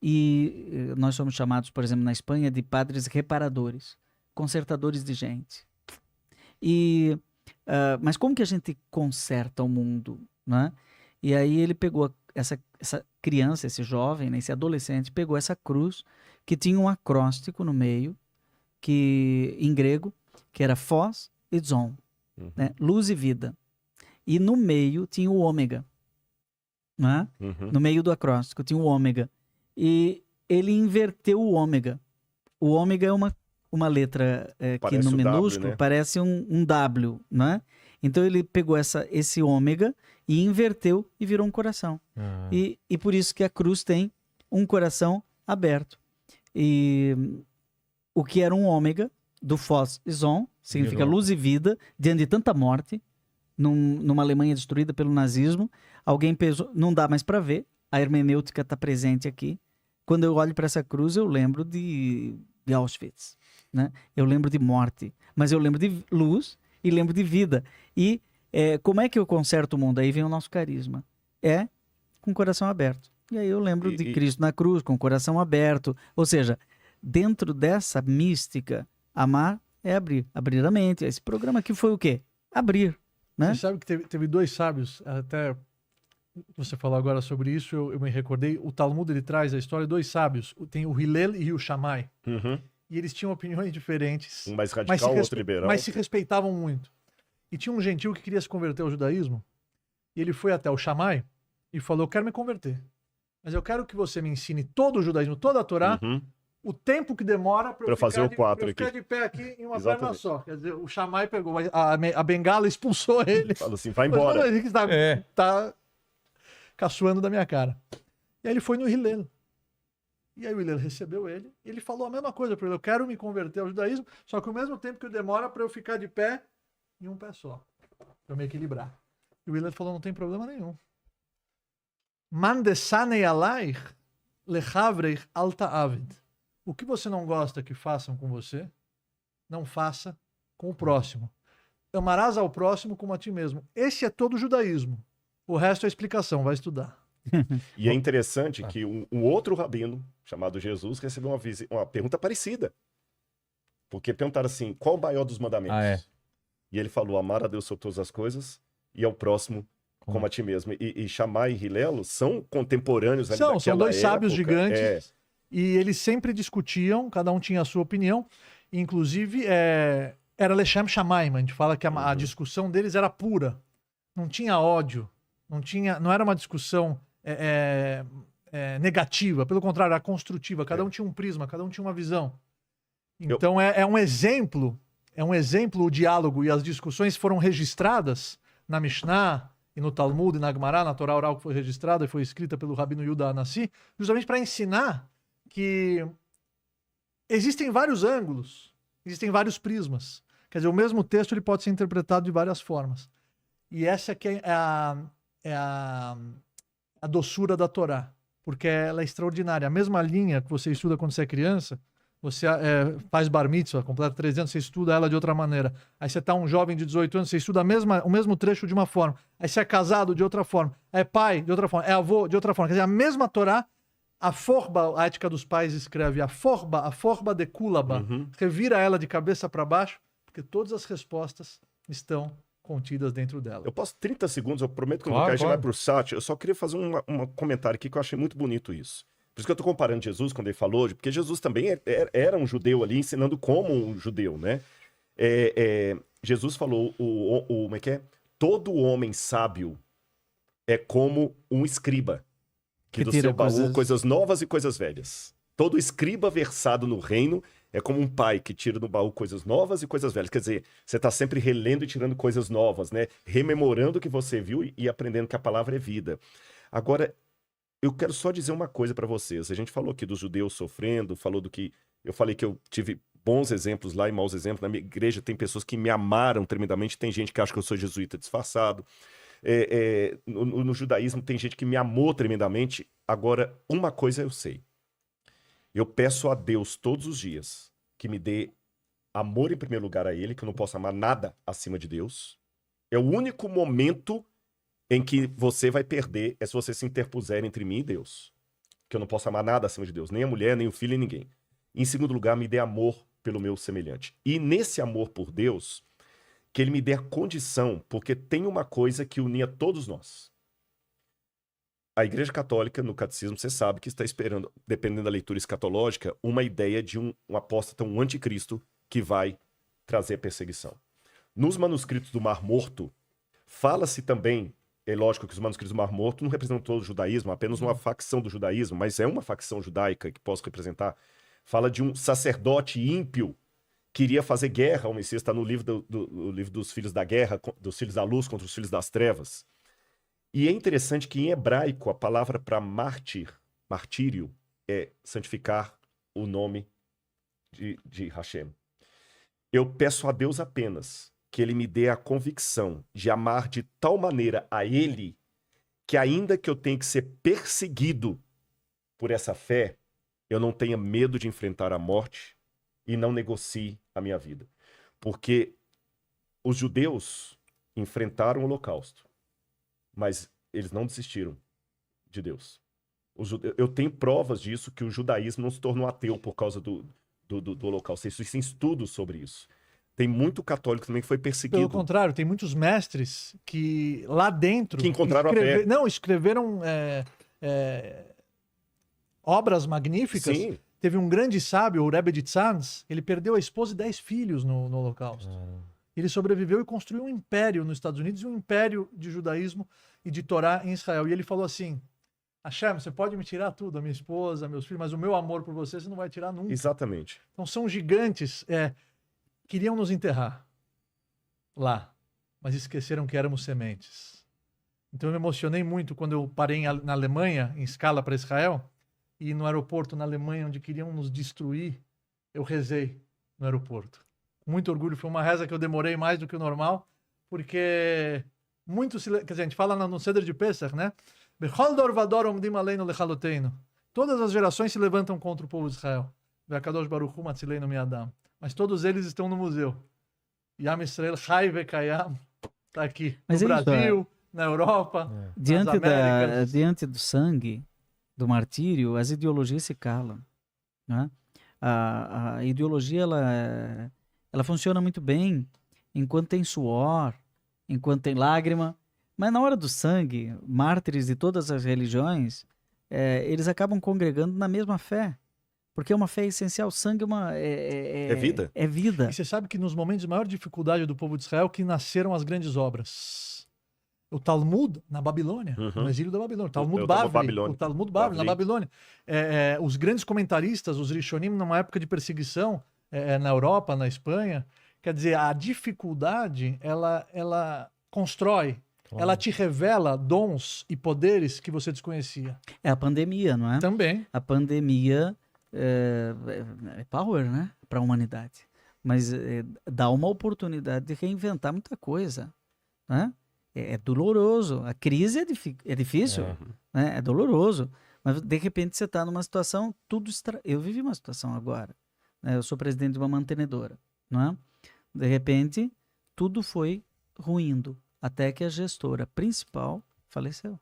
E nós somos chamados, por exemplo, na Espanha, de padres reparadores, consertadores de gente. Mas como que a gente conserta o mundo, né? E aí ele pegou essa criança, esse jovem, né, esse adolescente, pegou essa cruz que tinha um acróstico no meio, em grego, que era phos e zon, né? Luz e vida. E no meio tinha o ômega, né? Uhum. No meio do acróstico tinha o ômega. E ele inverteu o ômega. O ômega é uma letra que Parece no o W, minúsculo né? parece um W, né? Então ele pegou esse ômega e inverteu e virou um coração. Ah, E por isso que a cruz tem um coração aberto. E o que era um ômega, do phos e zon, significa Virou. luz e vida, diante de tanta morte, numa Alemanha destruída pelo nazismo, alguém pesou, não dá mais para ver, a hermenêutica está presente aqui. Quando eu olho para essa cruz, eu lembro de Auschwitz, né? Eu lembro de morte, mas eu lembro de luz e lembro de vida. E como é que eu conserto o mundo? Aí vem o nosso carisma. Com o coração aberto. E aí eu lembro de Cristo na cruz, com o coração aberto. Ou seja, dentro dessa mística, amar é abrir. Abrir a mente. Esse programa aqui foi o quê? Abrir, né? Você sabe que teve dois sábios, até você falou agora sobre isso, eu me recordei. O Talmud, ele traz a história de dois sábios. Tem o Hillel e o Shammai. Uhum. E eles tinham opiniões diferentes. Um mais mas radical, se, outro liberal. mas se respeitavam muito. E tinha um gentil que queria se converter ao judaísmo. E ele foi até o Shammai e falou: eu quero me converter. Mas eu quero que você me ensine todo o judaísmo, toda a Torá, Uhum. o tempo que demora para Pra eu fazer o quatro pra eu ficar aqui. de pé aqui em uma perna Exatamente. só. Quer dizer, o Shammai pegou a bengala, expulsou ele. Fala assim, vai Mas, embora. "Mano, ele tá, É. tá caçoando da minha cara." E aí ele foi no Hillel. E aí o Hillel recebeu ele e ele falou a mesma coisa para ele: eu quero me converter ao judaísmo, só que ao mesmo tempo que demora para eu ficar de pé em um pé só, para eu me equilibrar. E o Hillel falou: não tem problema nenhum. Man desanei alaich lechavreich alta avid. O que você não gosta que façam com você, não faça com o próximo. Amarás ao próximo como a ti mesmo. Esse é todo o judaísmo. O resto é explicação, vai estudar. E é interessante que um outro rabino, chamado Jesus, recebeu uma pergunta parecida. Porque perguntaram assim, qual o maior dos mandamentos? Ah, é. E ele falou, amar a Deus sobre todas as coisas e ao próximo como a ti mesmo. E Shammai e Hillel são contemporâneos ali São daquela dois sábios época. gigantes. E eles sempre discutiam, cada um tinha a sua opinião. Inclusive, era Lechem Shammai, a gente fala que a discussão deles era pura. Não tinha ódio. Não era uma discussão negativa. Pelo contrário, era construtiva. Cada um tinha um prisma, cada um tinha uma visão. Então, é um exemplo. É um exemplo o diálogo e as discussões foram registradas na Mishnah e no Talmud e na Gemara, na Torá oral que foi registrada e foi escrita pelo Rabino Yuda Anassi, justamente para ensinar que existem vários ângulos, existem vários prismas. Quer dizer, o mesmo texto ele pode ser interpretado de várias formas. E essa aqui é a doçura da Torá, porque ela é extraordinária. A mesma linha que você estuda quando você é criança, você faz bar mitzvah, completa 3 anos, você estuda ela de outra maneira. Aí você tá um jovem de 18 anos, você estuda o mesmo trecho de uma forma. Aí você é casado de outra forma. É pai de outra forma. É avô de outra forma. Quer dizer, a mesma Torá, a Forba, a Ética dos Pais escreve a Forba de Kulaba. Revira ela de cabeça para baixo, porque todas as respostas estão contidas dentro dela. Eu posso 30 segundos, eu prometo que eu não Claro, quero chegar claro. pro chat. Eu só queria fazer um comentário aqui que eu achei muito bonito isso. Por isso que eu tô comparando Jesus quando ele falou, porque Jesus também era um judeu ali, ensinando como um judeu, né? Jesus falou, como é que é? Todo homem sábio é como um escriba, que do tira seu baú coisas coisas novas e coisas velhas. Todo escriba versado no reino é como um pai que tira do baú coisas novas e coisas velhas. Quer dizer, você está sempre relendo e tirando coisas novas, né? Rememorando o que você viu e aprendendo que a palavra é vida. Agora, eu quero só dizer uma coisa para vocês. A gente falou aqui dos judeus sofrendo, falou do que... Eu falei que eu tive bons exemplos lá e maus exemplos. Na minha igreja tem pessoas que me amaram tremendamente, tem gente que acha que eu sou jesuíta disfarçado. No judaísmo tem gente que me amou tremendamente. Agora, uma coisa eu sei. Eu peço a Deus todos os dias que me dê amor em primeiro lugar a Ele, que eu não posso amar nada acima de Deus. É o único momento em que você vai perder é se você se interpuser entre mim e Deus. Que eu não posso amar nada acima de Deus, nem a mulher, nem o filho, nem ninguém. Em segundo lugar, me dê amor pelo meu semelhante. E nesse amor por Deus, que Ele me dê a condição, porque tem uma coisa que unia todos nós. A Igreja Católica, no catecismo, você sabe que está esperando, dependendo da leitura escatológica, uma ideia de um apóstata, um anticristo, que vai trazer perseguição. Nos manuscritos do Mar Morto, fala-se também, é lógico que os manuscritos do Mar Morto não representam todo o judaísmo, apenas uma facção do judaísmo, mas é uma facção judaica que posso representar. Fala de um sacerdote ímpio que iria fazer guerra ao Messias, está no livro, no livro dos filhos da guerra, dos filhos da luz contra os filhos das trevas. E é interessante que em hebraico a palavra para martírio, é santificar o nome de Hashem. Eu peço a Deus apenas que Ele me dê a convicção de amar de tal maneira a Ele que ainda que eu tenha que ser perseguido por essa fé, eu não tenha medo de enfrentar a morte e não negocie a minha vida. Porque os judeus enfrentaram o Holocausto, mas eles não desistiram de Deus. Eu tenho provas disso, que o judaísmo não se tornou ateu por causa do Holocausto. Existem estudos sobre isso. Tem muito católico também que foi perseguido. Pelo contrário, tem muitos mestres que lá dentro... Que encontraram a fé. Não, escreveram obras magníficas. Sim. Teve um grande sábio, o Rebbe de Tzanz, ele perdeu a esposa e 10 filhos no Holocausto. Ele sobreviveu e construiu um império nos Estados Unidos e um império de judaísmo e de Torá em Israel. E ele falou assim, Hashem, você pode me tirar tudo, a minha esposa, meus filhos, mas o meu amor por você não vai tirar nunca. Exatamente. Então são gigantes, queriam nos enterrar lá, mas esqueceram que éramos sementes. Então eu me emocionei muito quando eu parei na Alemanha, em escala para Israel, e no aeroporto na Alemanha, onde queriam nos destruir, eu rezei no aeroporto. Muito orgulho, foi uma reza que eu demorei mais do que o normal, porque quer dizer, a gente fala no Seder de Pesach, né? Bechol dor vador omdim aleinu lechaloteinu. Todas as gerações se levantam contra o povo de Israel. Ve'akadosh baruch hu matzileinu mi'adam. Mas todos eles estão no museu. Yam Yisrael chai ve'kayam está aqui, Mas no é isso, Brasil, na Europa, nas Américas. Diante do sangue, do martírio, as ideologias se calam, né? A ideologia ela funciona muito bem enquanto tem suor, enquanto tem lágrima, mas na hora do sangue, mártires de todas as religiões, eles acabam congregando na mesma fé, porque é uma fé essencial. O sangue é vida. É vida. E você sabe que nos momentos de maior dificuldade do povo de Israel que nasceram as grandes obras. O Talmud, na Babilônia, no exílio da Babilônia. O Talmud Bavli, na Babilônia. Os grandes comentaristas, os Rishonim, numa época de perseguição, na Europa, na Espanha, quer dizer, a dificuldade, ela constrói, ela te revela dons e poderes que você desconhecia. É a pandemia, não é? Também. A pandemia é power, né? Para a humanidade. Mas dá uma oportunidade de reinventar muita coisa, né? É doloroso. A crise é difícil, né? É doloroso. Mas, de repente, você está numa situação, eu vivi uma situação agora. Né? Eu sou presidente de uma mantenedora, não é? De repente, tudo foi ruindo, até que a gestora principal faleceu.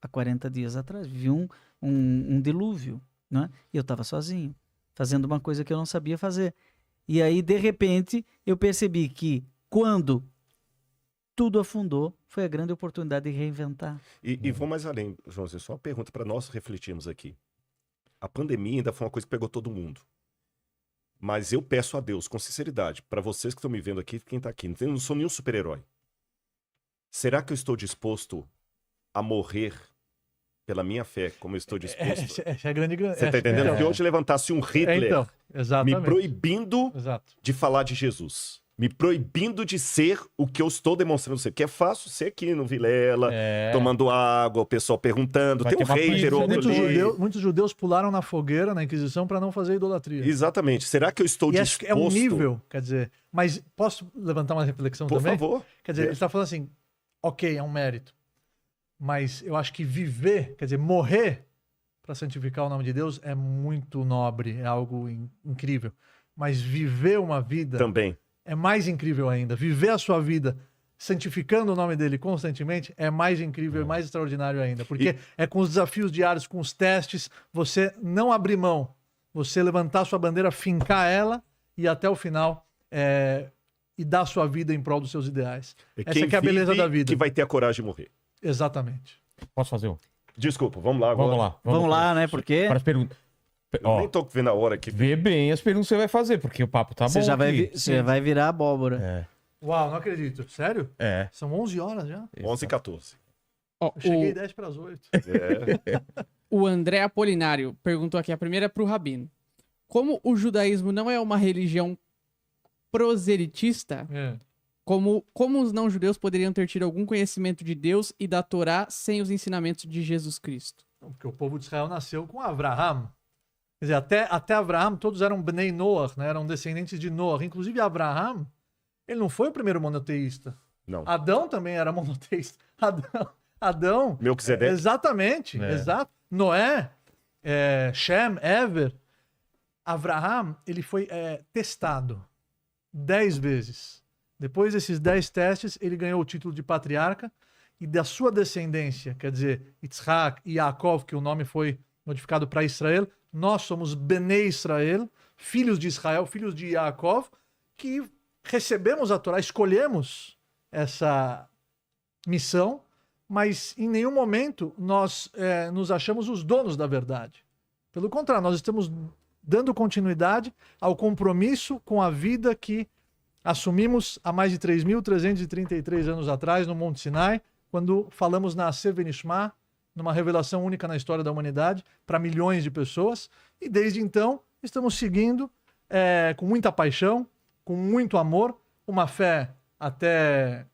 Há 40 dias atrás. Vivi um dilúvio, né? E eu estava sozinho, fazendo uma coisa que eu não sabia fazer. E aí, de repente, eu percebi que quando tudo afundou. Foi a grande oportunidade de reinventar. E vou mais além, Joãozinho, só uma pergunta para nós refletirmos aqui. A pandemia ainda foi uma coisa que pegou todo mundo. Mas eu peço a Deus, com sinceridade, para vocês que estão me vendo aqui, quem está aqui, não sou nenhum super-herói. Será que eu estou disposto a morrer pela minha fé, como eu estou disposto? Essa é a grande... Você está entendendo? Então, Que hoje levantasse um Hitler então, exatamente. me proibindo Exato. de falar de Jesus. Me proibindo de ser o que eu estou demonstrando ser. Porque é fácil ser aqui no Vilela, tomando água, o pessoal perguntando. Vai Tem um ter uma hater, pizza, outro ali. Muitos judeus pularam na fogueira, na Inquisição, para não fazer idolatria. Exatamente. Será que eu estou E acho disposto... que é um nível, quer dizer... Mas posso levantar uma reflexão Por também? favor. Quer dizer, ele está falando assim, ok, é um mérito. Mas eu acho que viver, quer dizer, morrer para santificar o nome de Deus é muito nobre, é algo incrível. Mas viver uma vida Também. é mais incrível ainda. Viver a sua vida santificando o nome dele constantemente é mais incrível, é mais extraordinário ainda. Porque é com os desafios diários, com os testes, você não abrir mão, você levantar sua bandeira, fincar ela e até o final e dar sua vida em prol dos seus ideais. Essa que é a beleza da vida. Que vai ter a coragem de morrer. Exatamente. Posso fazer um? Desculpa, vamos lá agora. Vamos lá, né? Porque Para as perguntas. Eu nem tô vendo a hora aqui. Vê bem as perguntas que você vai fazer, porque o papo tá você bom já vai, aqui. você vai virar abóbora. É. Uau, não acredito. Sério? É. São 11 horas já? 11 e 14. Ó, Eu cheguei 10 para as 8. o André Apolinário perguntou aqui, a primeira é pro Rabino. Como o judaísmo não é uma religião proselitista, como os não-judeus poderiam ter tido algum conhecimento de Deus e da Torá sem os ensinamentos de Jesus Cristo? Porque o povo de Israel nasceu com Abraham. Quer dizer, até Abraham, todos eram Bnei Noach, né? Eram descendentes de Noach. Inclusive, Abraham, ele não foi o primeiro monoteísta. Não. Adão também era monoteísta. Adão. Melquisedeque. Exatamente, exato. Noé, Shem, Ever. Abraham, ele foi testado 10 vezes. Depois desses 10 testes, ele ganhou o título de patriarca e da sua descendência, quer dizer, Yitzhak e Yaakov, que o nome foi modificado para Israel, nós somos Bnei Israel, filhos de Israel, filhos de Yaakov, que recebemos a Torá, escolhemos essa missão, mas em nenhum momento nós nos achamos os donos da verdade. Pelo contrário, nós estamos dando continuidade ao compromisso com a vida que assumimos há mais de 3.333 anos atrás, no Monte Sinai, quando falamos na Aseh Venishma, numa revelação única na história da humanidade, para milhões de pessoas. E desde então, estamos seguindo com muita paixão, com muito amor, uma fé até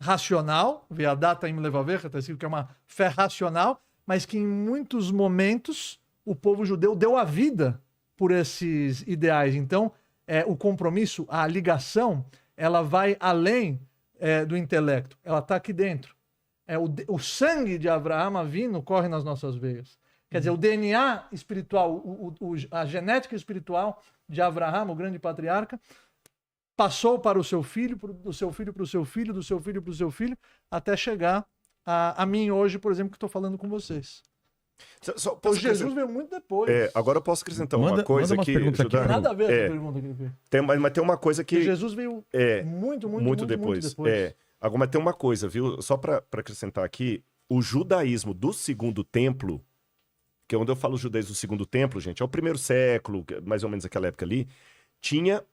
racional, Ve'adata im levavecha, que é uma fé racional, mas que em muitos momentos o povo judeu deu a vida por esses ideais. Então, o compromisso, a ligação, ela vai além do intelecto. Ela está aqui dentro. O sangue de Abraham Avinu corre nas nossas veias. Quer dizer, o DNA espiritual, a genética espiritual de Abraham, o grande patriarca, passou para o seu filho, do seu filho para o seu filho, do seu filho para o seu filho, até chegar a mim hoje, por exemplo, que estou falando com vocês. O Jesus veio muito depois. Agora eu posso acrescentar uma coisa manda que... perguntas aqui. Não tem nada a ver com a pergunta que ele fez. Mas tem uma coisa que... Jesus veio muito depois. Agora, mas tem uma coisa, viu? Só para acrescentar aqui, o judaísmo do Segundo Templo, que é onde eu falo judaísmo do Segundo Templo, gente, é o primeiro século, mais ou menos aquela época ali, tinha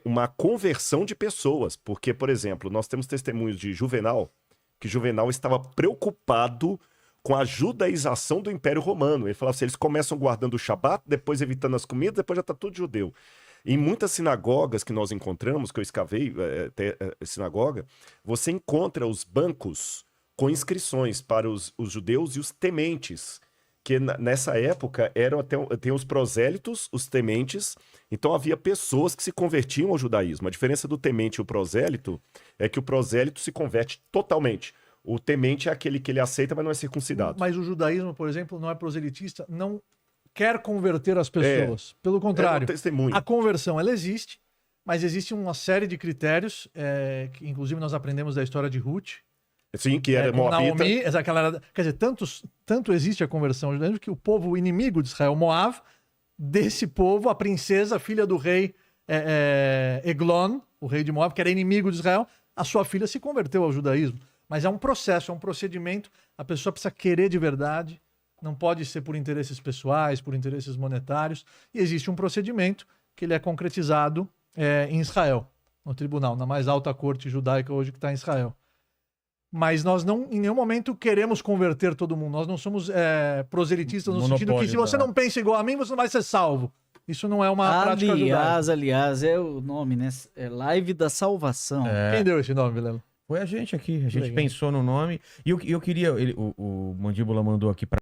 uma conversão de pessoas. Porque, por exemplo, nós temos testemunhos de Juvenal, que Juvenal estava preocupado com a judaização do Império Romano. Ele falava assim, eles começam guardando o Shabat, depois evitando as comidas, depois já está tudo judeu. Em muitas sinagogas que nós encontramos, que eu escavei sinagoga, você encontra os bancos com inscrições para os judeus e os tementes, que nessa época tem os prosélitos, os tementes, então havia pessoas que se convertiam ao judaísmo. A diferença do temente e o prosélito é que o prosélito se converte totalmente. O temente é aquele que ele aceita, mas não é circuncidado. Mas o judaísmo, por exemplo, não é proselitista, não quer converter as pessoas. Pelo contrário, a conversão ela existe, mas existe uma série de critérios, que inclusive nós aprendemos da história de Ruth. Sim, que era Moabita. Naomi, quer dizer, tanto existe a conversão judaísca que o povo inimigo de Israel, Moab, desse povo, a princesa, filha do rei Eglon, o rei de Moab, que era inimigo de Israel, a sua filha se converteu ao judaísmo. Mas é um processo, é um procedimento, a pessoa precisa querer de verdade, não pode ser por interesses pessoais, por interesses monetários, e existe um procedimento que ele é concretizado em Israel, no tribunal, na mais alta corte judaica hoje que está em Israel. Mas nós não, em nenhum momento, queremos converter todo mundo. Nós não somos proselitistas no sentido que se você não pensa igual a mim, você não vai ser salvo. Isso não é uma prática judaica. Aliás, é o nome, né? É Live da Salvação. Quem deu esse nome, Vilela? Foi a gente aqui, a gente Legal. pensou no nome. E eu queria, o Mandíbula mandou aqui pra